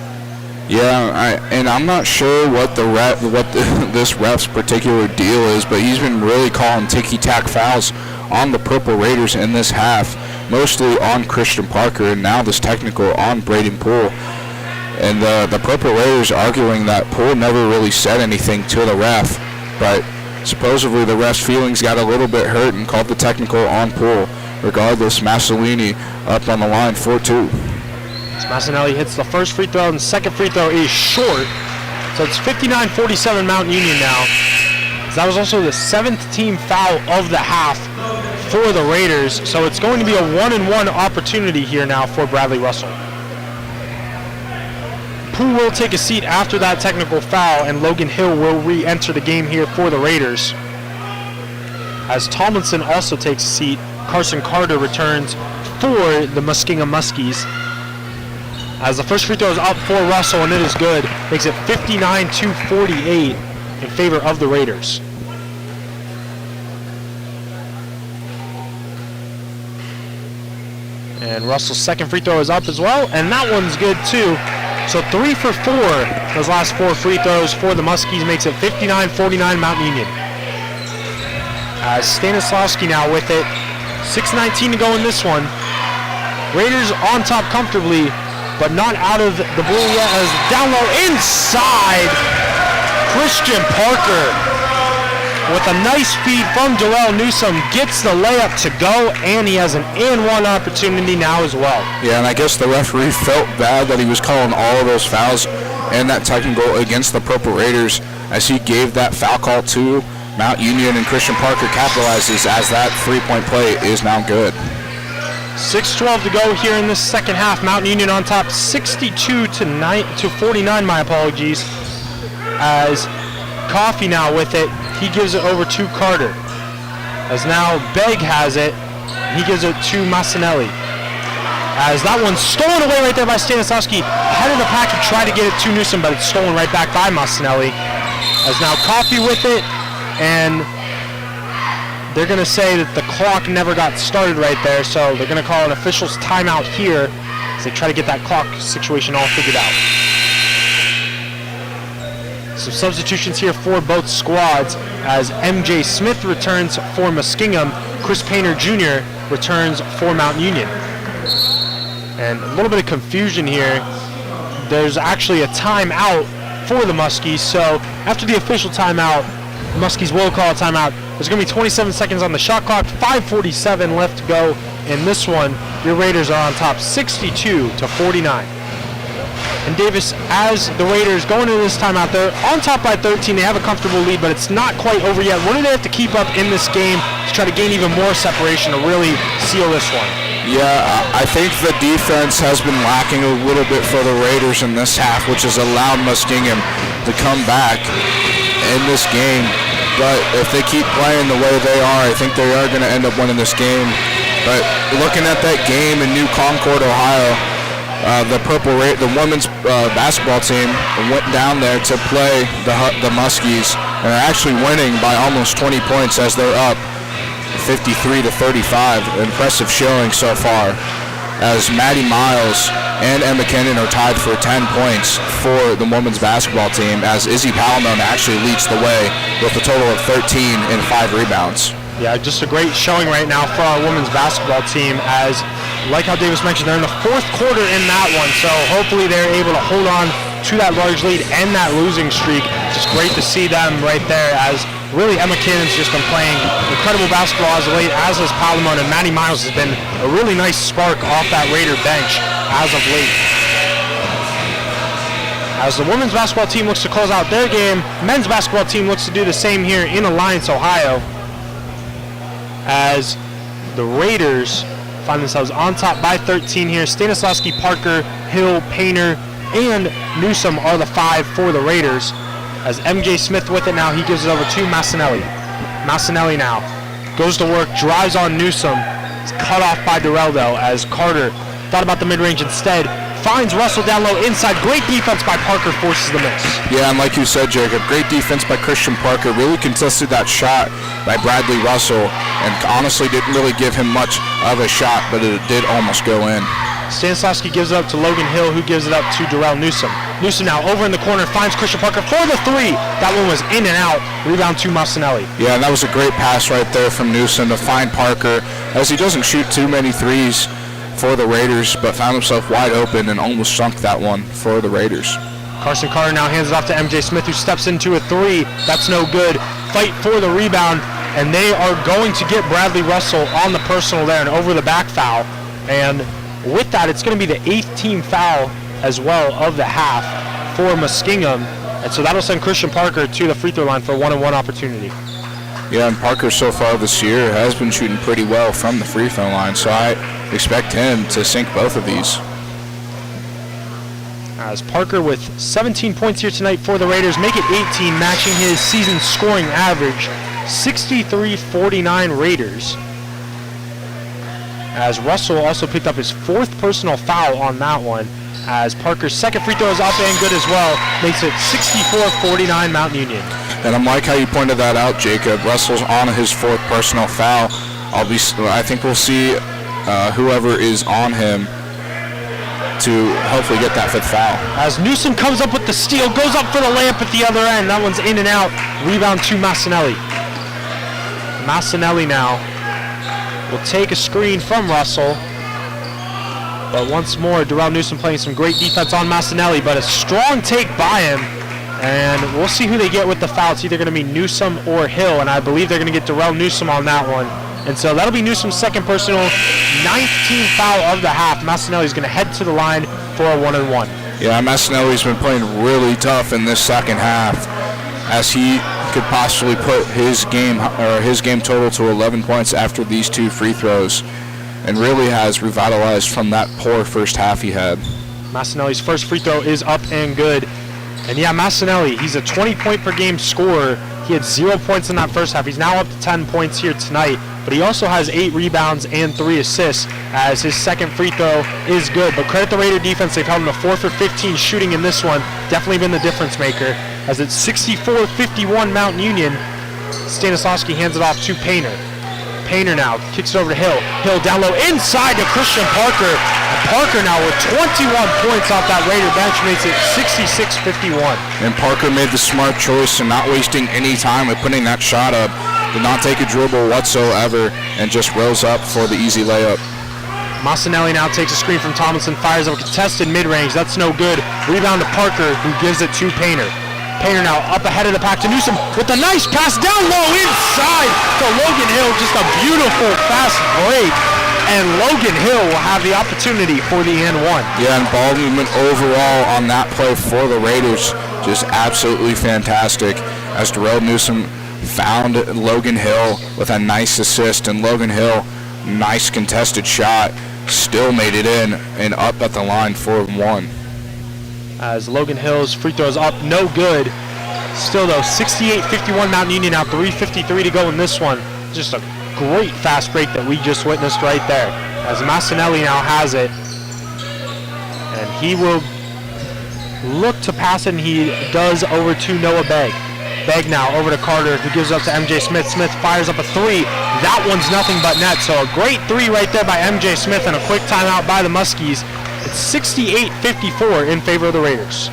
Yeah, and I'm not sure what this ref's particular deal is, but he's been really calling ticky-tack fouls on the Purple Raiders in this half, mostly on Christian Parker, and now this technical on Braden Poole. And the Purple Raiders arguing that Poole never really said anything to the ref, but supposedly the ref's feelings got a little bit hurt and called the technical on Poole. Regardless, Massolini up on the line 4-2. As Massinelli hits the first free throw, and the second free throw is short. So it's 59-47 Mountain Union now. That was also the 7th team foul of the half for the Raiders. So it's going to be a 1-and-1 opportunity here now for Bradley Russell. Poole will take a seat after that technical foul, and Logan Hill will re-enter the game here for the Raiders. As Tomlinson also takes a seat, Carson Carter returns for the Muskingum Muskies. As the first free throw is up for Russell, and it is good. Makes it 59-48 in favor of the Raiders. And Russell's second free throw is up as well, and that one's good too. So 3 for 4, those last 4 free throws for the Muskies, makes it 59-49 Mountain Union. As Stanislavski now with it, 6:19 to go in this one. Raiders on top comfortably, but not out of the blue yet, as down low inside, Christian Parker with a nice feed from Darrell Newsome gets the layup to go, and he has an and-one opportunity now as well. Yeah, and I guess the referee felt bad that he was calling all of those fouls and that technical against the Purple Raiders, as he gave that foul call to Mount Union, and Christian Parker capitalizes as that three-point play is now good. 6:12 to go here in this second half. Mountain Union on top 62-49, my apologies. As Coffey now with it, he gives it over to Carter. As now Begg has it, he gives it to Massinelli. As that one's stolen away right there by Stanislavski. Ahead of the pack, he tried to get it to Newsom, but it's stolen right back by Massinelli. As now Coffey with it, and they're going to say that the clock never got started right there, so they're going to call an official's timeout here as they try to get that clock situation all figured out. Some substitutions here for both squads, as MJ Smith returns for Muskingum, Chris Painter Jr. returns for Mountain Union. And a little bit of confusion here. There's actually a timeout for the Muskies, so after the official timeout, the Muskies will call a timeout. There's going to be 27 seconds on the shot clock, 5:47 left to go in this one. Your Raiders are on top 62-49. And Davis, as the Raiders go into this timeout, they're on top by 13. They have a comfortable lead, but it's not quite over yet. What do they have to keep up in this game to try to gain even more separation to really seal this one? Yeah, I think the defense has been lacking a little bit for the Raiders in this half, which has allowed Muskingum to come back in this game. But if they keep playing the way they are, I think they are going to end up winning this game. But looking at that game in New Concord, Ohio, the women's basketball team went down there to play the Muskies, and are actually winning by almost 20 points as they're up 53-35. Impressive showing so far, as Maddie Miles and Emma Kennan are tied for 10 points for the women's basketball team, as Izzy Palamone actually leads the way with a total of 13 and 5 rebounds. Yeah, just a great showing right now for our women's basketball team, as, like how Davis mentioned, they're in the fourth quarter in that one, so hopefully they're able to hold on to that large lead and that losing streak. Just great to see them right there, as really Emma Cannon's just been playing incredible basketball as of late, as has Palamon, and Maddie Miles has been a really nice spark off that Raider bench as of late. As the women's basketball team looks to close out their game, men's basketball team looks to do the same here in Alliance, Ohio, as the Raiders find themselves on top by 13 here. Stanislavski, Parker, Hill, Painter, and Newsom are the 5 for the Raiders. As MJ Smith with it now, he gives it over to Massinelli. Massinelli now goes to work, drives on Newsom. It's cut off by Dureldo, as Carter thought about the mid-range instead. Finds Russell down low inside. Great defense by Parker, forces the miss. Yeah, and like you said, Jacob, great defense by Christian Parker. Really contested that shot by Bradley Russell, and honestly didn't really give him much of a shot, but it did almost go in. Stanislavski gives it up to Logan Hill, who gives it up to Darrell Newsom. Newsom now over in the corner, finds Christian Parker for the 3. That one was in and out. Rebound to Massinelli. Yeah, and that was a great pass right there from Newsom to find Parker, as he doesn't shoot too many threes for the Raiders, but found himself wide open and almost sunk that one for the Raiders. Carson Carter now hands it off to MJ Smith, who steps into a 3. That's no good. Fight for the rebound, and they are going to get Bradley Russell on the personal there and over the back foul. And with that, it's going to be the 8th team foul as well of the half for Muskingum. And so that'll send Christian Parker to the free throw line for a 1-on-1 opportunity. Yeah, and Parker so far this year has been shooting pretty well from the free throw line, so I expect him to sink both of these. As Parker with 17 points here tonight for the Raiders, make it 18, matching his season scoring average, 63-49 Raiders. As Russell also picked up his 4th personal foul on that one, as Parker's second free throw is up and good as well, makes it 64-49 Mount Union. And I like how you pointed that out, Jacob. Russell's on his 4th personal foul. I think we'll see whoever is on him to hopefully get that 5th foul. As Newsom comes up with the steal, goes up for the layup at the other end. That one's in and out. Rebound to Massinelli. Massinelli now will take a screen from Russell. But once more, Darrell Newsom playing some great defense on Massinelli, but a strong take by him. And we'll see who they get with the foul. It's either going to be Newsom or Hill, and I believe they're going to get Darrell Newsom on that one. And so that'll be Newsom's 2nd personal, 19th foul of the half. Massinelli's going to head to the line for a 1-on-1. Yeah, Massinelli's been playing really tough in this second half, as he could possibly put his game total to 11 points after these 2 free throws, and really has revitalized from that poor first half he had. Massinelli's first free throw is up and good. And yeah, Massinelli, he's a 20-point per game scorer. He had 0 points in that first half. He's now up to 10 points here tonight, but he also has 8 rebounds and 3 assists, as his second free throw is good. But credit the Raider defense. They've held him to 4 for 15 shooting in this one. Definitely been the difference maker, as it's 64-51 Mount Union. Stanislavski hands it off to Painter. Painter now kicks it over to Hill. Hill down low inside to Christian Parker. And Parker now with 21 points off that Raider bench makes it 66-51. And Parker made the smart choice in not wasting any time with putting that shot up. Did not take a dribble whatsoever and just rose up for the easy layup. Massinelli now takes a screen from Tomlinson, fires up a contested mid-range. That's no good. Rebound to Parker, who gives it to Painter. Painter now up ahead of the pack to Newsom with a nice pass down low inside to Logan Hill. Just a beautiful fast break. And Logan Hill will have the opportunity for the and 1. Yeah, and ball movement overall on that play for the Raiders, just absolutely fantastic. As Darrell Newsom found Logan Hill with a nice assist, and Logan Hill, nice contested shot, still made it in and up at the line for 1. As Logan Hill's free throw is up, no good. Still though, 68-51 Mount Union, now 3:53 to go in this one. Just a great fast break that we just witnessed right there. As Massinelli now has it, and he will look to pass it, and he does over to Noah Begg. Begg now over to Carter, who gives up to MJ Smith. Smith fires up a 3. That one's nothing but net. So a great 3 right there by MJ Smith, and a quick timeout by the Muskies. It's 68-54 in favor of the Raiders.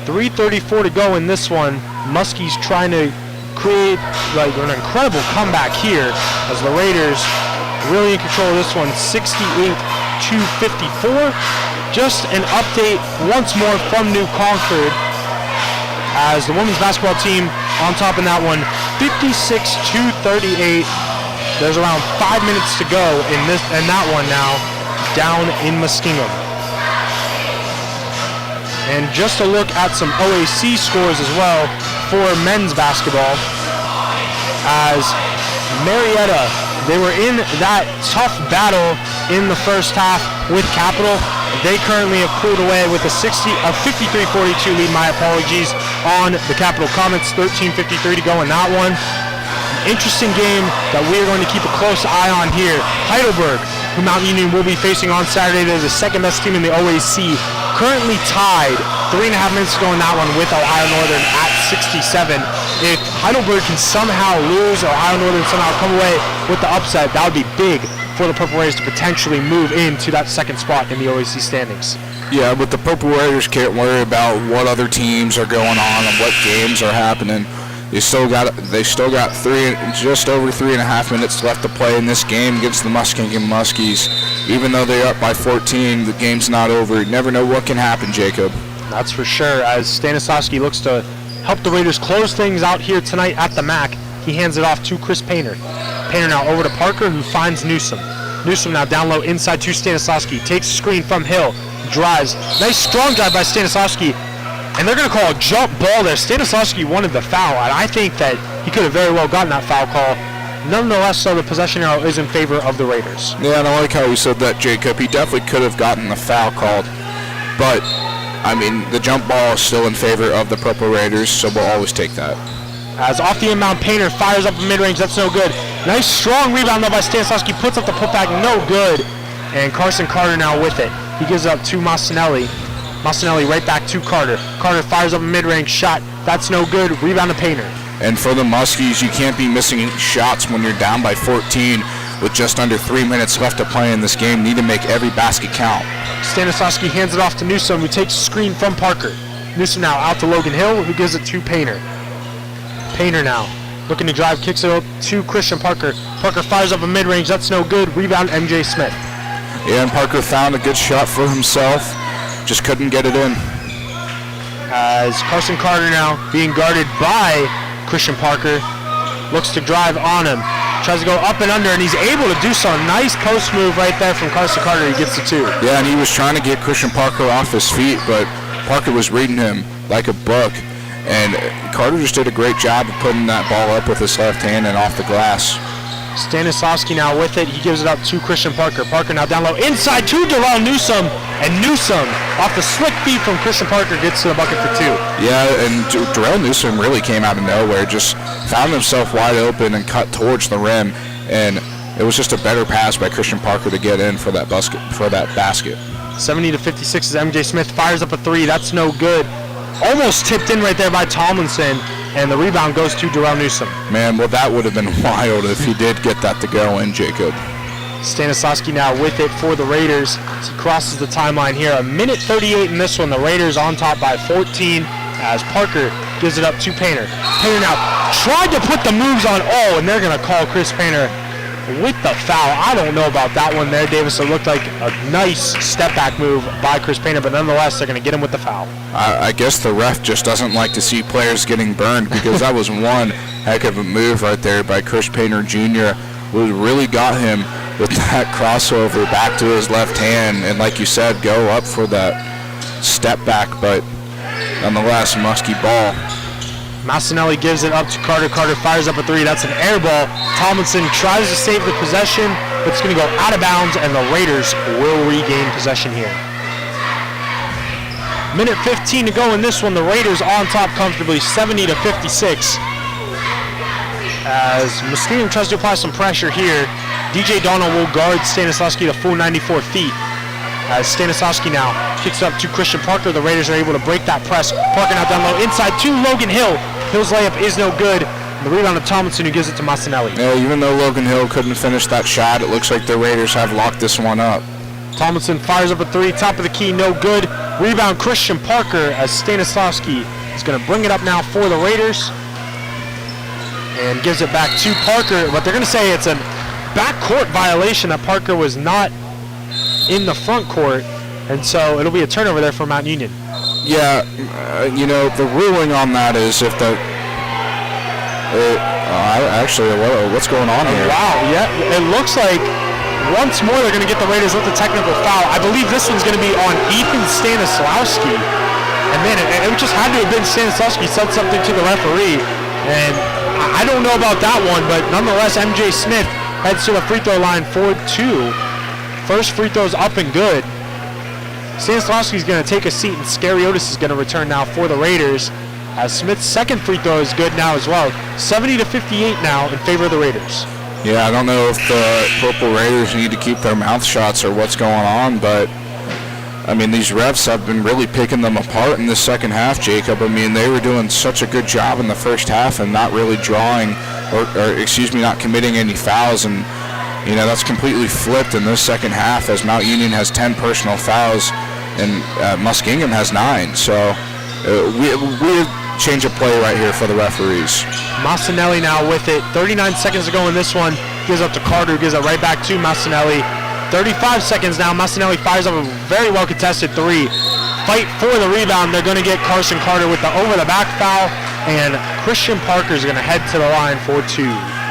.334 to go in this one. Muskies trying to create like an incredible comeback here, as the Raiders really in control of this one, 52-54. Just an update once more from New Concord as the women's basketball team on top in that one, 56-38. There's around 5 minutes to go in that one now, down in Muskingum. And just a look at some OAC scores as well for men's basketball. As Marietta, they were in that tough battle in the first half with Capital. They currently have pulled away with a 53-42 lead, my apologies, on the Capital Comets, 13:53 to go in that one. Interesting game that we're going to keep a close eye on here. Heidelberg, who Mount Union will be facing on Saturday, they're the second best team in the OAC, currently tied 3.5 minutes to go in that one with Ohio Northern at 67. If Heidelberg can somehow lose or Ohio Northern somehow come away with the upset, that would be big for the Purple Raiders to potentially move into that second spot in the OAC standings. Yeah, but the Purple Raiders can't worry about what other teams are going on and what games are happening. They still got just over 3.5 minutes left to play in this game against the Muskingum Muskies. Even though they're up by 14, the game's not over. You never know what can happen, Jacob. That's for sure. As Stanislavski looks to help the Raiders close things out here tonight at the MAC, he hands it off to Chris Painter. Painter now over to Parker, who finds Newsom. Newsom now down low inside to Stanislavski. Takes a screen from Hill. Drives. Nice strong drive by Stanislavski. And they're going to call a jump ball there. Stanislavski wanted the foul, and I think that he could have very well gotten that foul call. Nonetheless, so the possession arrow is in favor of the Raiders. Yeah, and I like how you said that, Jacob. He definitely could have gotten the foul called. But, I mean, the jump ball is still in favor of the Purple Raiders, so we'll always take that. As off the inbound, Painter fires up a mid-range. That's no good. Nice strong rebound, though, by Stanislavski. Puts up the putback. No good. And Carson Carter now with it. He gives it up to Massinelli. Massinelli right back to Carter. Carter fires up a mid-range shot. That's no good. Rebound to Painter. And for the Muskies, you can't be missing shots when you're down by 14 with just under 3 minutes left to play in this game. Need to make every basket count. Stanislavski hands it off to Newsom, who takes a screen from Parker. Newsom now out to Logan Hill, who gives it to Painter. Painter now looking to drive, kicks it up to Christian Parker. Parker fires up a mid-range. That's no good. Rebound, MJ Smith. Yeah, and Parker found a good shot for himself. Just couldn't get it in. As Carson Carter now being guarded by Christian Parker, looks to drive on him. Tries to go up and under, and he's able to do so. Nice post move right there from Carson Carter. He gets the two. Yeah, and he was trying to get Christian Parker off his feet, but Parker was reading him like a book. And Carter just did a great job of putting that ball up with his left hand and off the glass. Stanislavski now with it. He gives it up to Christian Parker. Parker now down low inside to Darrell Newsom. And Newsom, off the slick feed from Christian Parker, gets to the bucket for two. Yeah, and Darrell Newsom really came out of nowhere. Just found himself wide open and cut towards the rim. And it was just a better pass by Christian Parker to get in for that basket. 70-56 as MJ Smith fires up a three. That's no good. Almost tipped in right there by Tomlinson. And the rebound goes to Darrell Newsom. Man, well, that would have been wild if he did get that to go in, Jacob. Stanislavski now with it for the Raiders as he crosses the timeline here. 1:38 in this one. The Raiders on top by 14 as Parker gives it up to Painter. Painter now tried to put the moves on. Oh, and they're going to call Chris Painter with the foul. I don't know about that one there, Davis. It looked like a nice step-back move by Chris Painter, but nonetheless, they're going to get him with the foul. I guess the ref just doesn't like to see players getting burned because that was one heck of a move right there by Chris Painter Jr. who really got him with that crossover back to his left hand, and like you said, go up for that step back, but nonetheless, Muskie ball. Massinelli gives it up to Carter. Carter fires up a three. That's an air ball. Tomlinson tries to save the possession, but it's going to go out of bounds, and the Raiders will regain possession here. 1:15 to go in this one. The Raiders on top comfortably, 70-56. As Muskingum tries to apply some pressure here, DJ Donald will guard Stanislavski to full 94 feet. As Stanislavski now kicks up to Christian Parker, the Raiders are able to break that press. Parker now down low inside to Logan Hill. Hill's layup is no good. The rebound of Tomlinson, who gives it to Massinelli. Yeah, even though Logan Hill couldn't finish that shot, it looks like the Raiders have locked this one up. Tomlinson fires up a three, top of the key, no good. Rebound Christian Parker as Stanislavski is going to bring it up now for the Raiders. And gives it back to Parker, but they're going to say it's a backcourt violation that Parker was not in the front court, and so it'll be a turnover there for Mount Union. Yeah, the ruling on that is if the what's going on here? Wow, yeah, it looks like once more they're going to get the Raiders with the technical foul. I believe this one's going to be on Ethan Stanislawski. And man, it just had to have been Stanislawski said something to the referee. And I don't know about that one, but nonetheless, MJ Smith heads to the free throw line for 2. First free throw's up and good. Stanislawski's going to take a seat, and Scariotis is going to return now for the Raiders. As Smith's second free throw is good now as well. 70-58 now in favor of the Raiders. Yeah, I don't know if the Purple Raiders need to keep their mouth shots or what's going on, but I mean, these refs have been really picking them apart in the second half, Jacob. I mean, they were doing such a good job in the first half and not really drawing, not committing any fouls, and that's completely flipped in this second half as Mount Union has 10 personal fouls and Muskingum has 9. So weird change of play right here for the referees. Massanelli now with it. 39 seconds to go in this one. Gives up to Carter, gives it right back to Massanelli. 35 seconds now. Massanelli fires up a very well contested 3. Fight for the rebound. They're going to get Carson Carter with the over-the-back foul, and Christian Parker is going to head to the line for 2.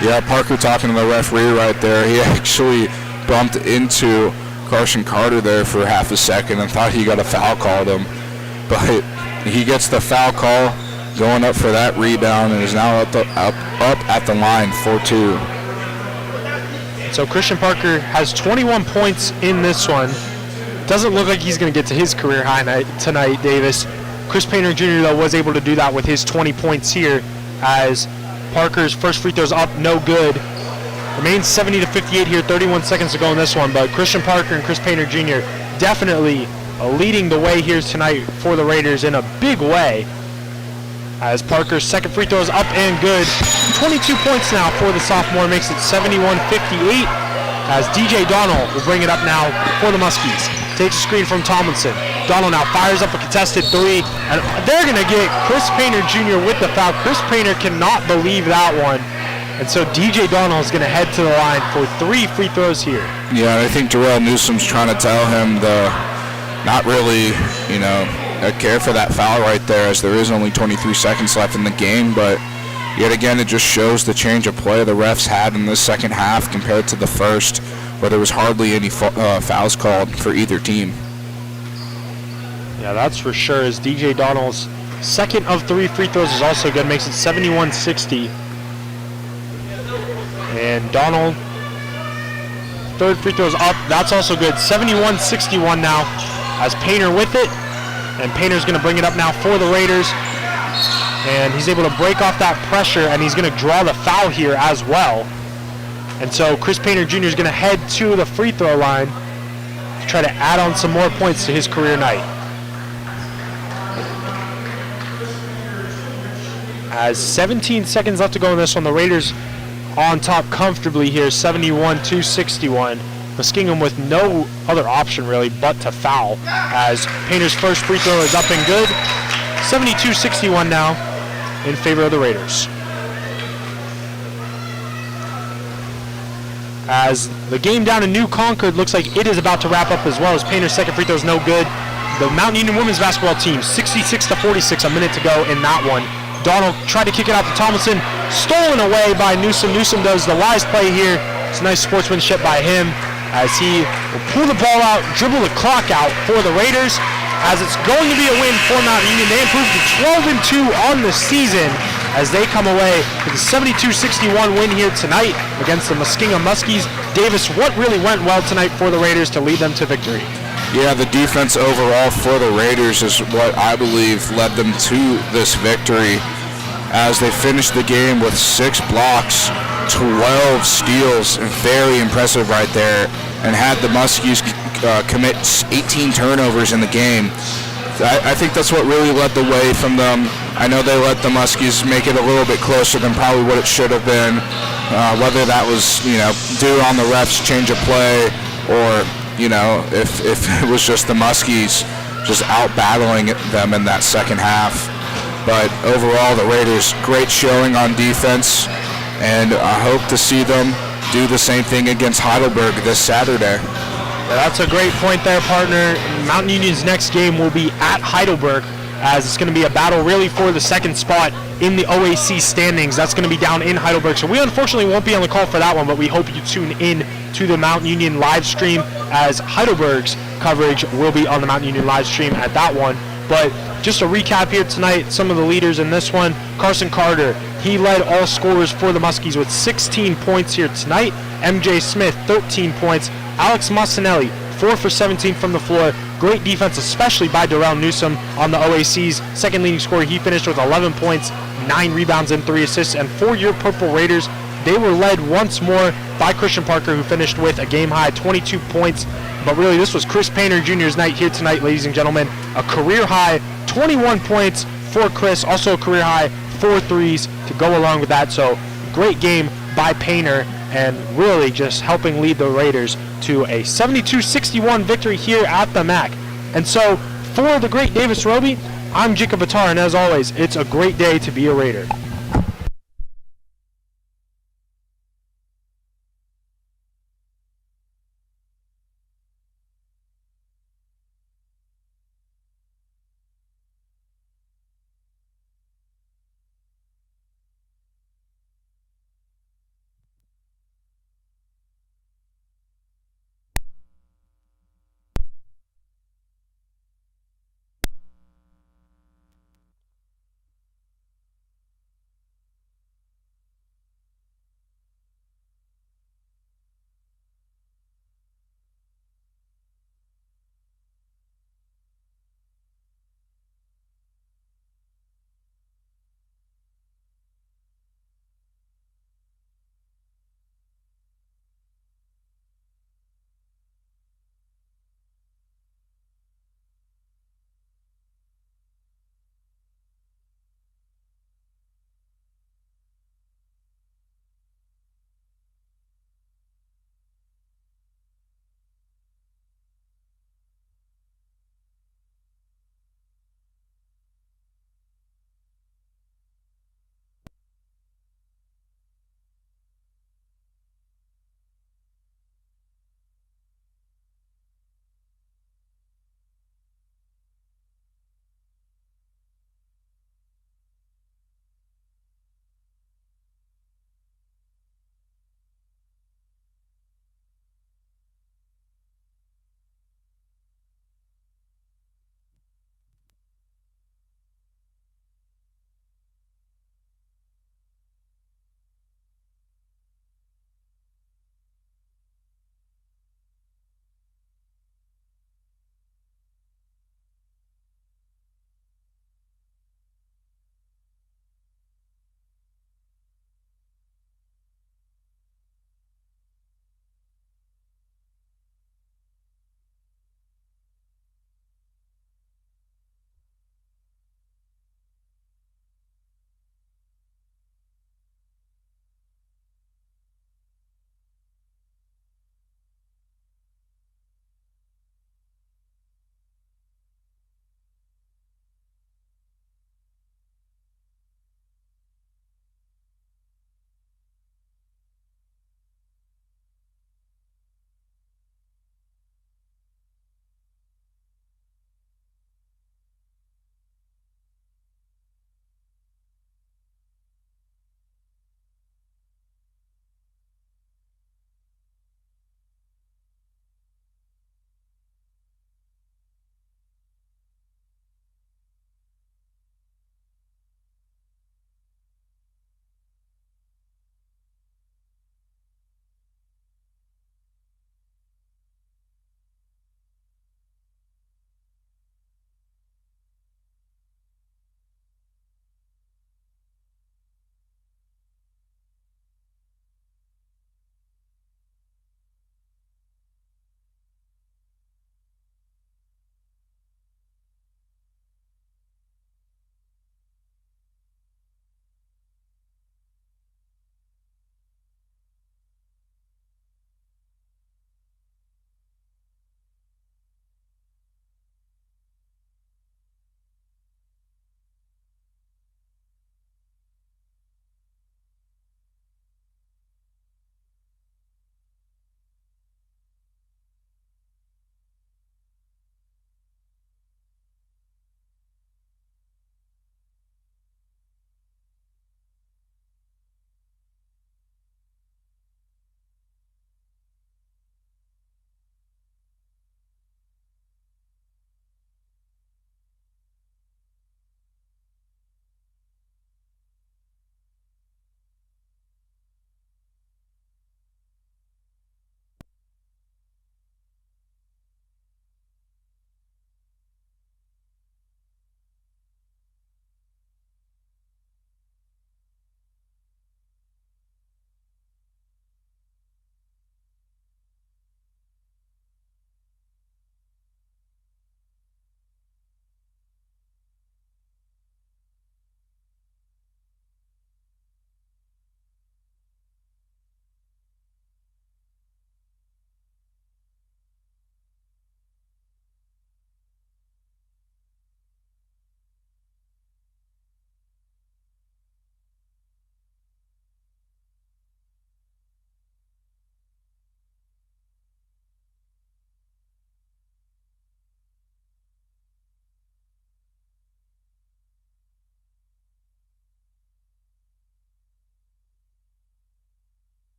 Yeah, Parker talking to the referee right there. He actually bumped into Carson Carter there for half a second and thought he got a foul called him, but he gets the foul call, going up for that rebound, and is now up at the line for 2. So Christian Parker has 21 points in this one. Doesn't look like he's going to get to his career high tonight, Davis. Chris Painter Jr., though, was able to do that with his 20 points here, as Parker's first free throw's up, no good. Remains 70-58 here, 31 seconds to go in this one, but Christian Parker and Chris Painter Jr. definitely leading the way here tonight for the Raiders in a big way, as Parker's second free throw is up and good. 22 points now for the sophomore, makes it 71-58, as DJ Donald will bring it up now for the Muskies. Takes a screen from Tomlinson. Donald now fires up a contested 3, and they're going to get Chris Painter Jr. with the foul. Chris Painter cannot believe that one, and so DJ Donald is going to head to the line for 3 free throws here. Yeah, I think Darrell Newsom's trying to tell him not really, care for that foul right there, as there is only 23 seconds left in the game, but yet again it just shows the change of play the refs had in the second half compared to the first, where there was hardly any fouls called for either team. Yeah, that's for sure, as DJ Donald's second of 3 free throws is also good, makes it 71-60. And Donald, third free throw's up, that's also good, 71-61 now, as Painter with it, and Painter's going to bring it up now for the Raiders, and he's able to break off that pressure, and he's going to draw the foul here as well. And so Chris Painter Jr. is going to head to the free throw line to try to add on some more points to his career night. As 17 seconds left to go in this one, the Raiders on top comfortably here, 71-61. Muskingum with no other option really but to foul, as Painter's first free throw is up and good. 72-61 now in favor of the Raiders. As the game down in New Concord looks like it is about to wrap up as well, as Painter's second free throw is no good. The Mount Union women's basketball team, 66-46, a minute to go in that one. Donald tried to kick it out to Tomlinson, stolen away by Newsom. Newsom does the wise play here. It's nice sportsmanship by him, as he will pull the ball out, dribble the clock out for the Raiders, as it's going to be a win for Mount Union. They improved to 12-2 on the season, as they come away with a 72-61 win here tonight against the Muskingum Muskies. Davis, what really went well tonight for the Raiders to lead them to victory? Yeah, the defense overall for the Raiders is what I believe led them to this victory, as they finished the game with 6 blocks, 12 steals, very impressive right there, and had the Muskies commit 18 turnovers in the game. I think that's what really led the way from them. I know they let the Muskies make it a little bit closer than probably what it should have been, whether that was due on the refs' change of play, or if it was just the Muskies just out battling them in that second half. But overall, the Raiders, great showing on defense, and I hope to see them do the same thing against Heidelberg this Saturday. That's a great point there, partner. Mountain Union's next game will be at Heidelberg, as it's going to be a battle really for the second spot in the OAC standings. That's going to be down in Heidelberg. So we unfortunately won't be on the call for that one, but we hope you tune in to the Mountain Union live stream, as Heidelberg's coverage will be on the Mountain Union live stream at that one. But just a recap here tonight, some of the leaders in this one. Carson Carter, he led all scorers for the Muskies with 16 points here tonight. MJ Smith, 13 points. Alex Massanelli, 4 for 17 from the floor. Great defense, especially by Darrell Newsom on the OAC's second leading scorer. He finished with 11 points, 9 rebounds, and 3 assists. And for your Purple Raiders, they were led once more by Christian Parker, who finished with a game-high 22 points. But really, this was Chris Painter Jr.'s night here tonight, ladies and gentlemen. A career-high 21 points for Chris, also a career-high 4 threes to go along with that. So great game by Painter, and really just helping lead the Raiders to a 72-61 victory here at the MAC. And so, for the great Davis Roby, I'm Jacob Vitar, and as always, it's a great day to be a Raider.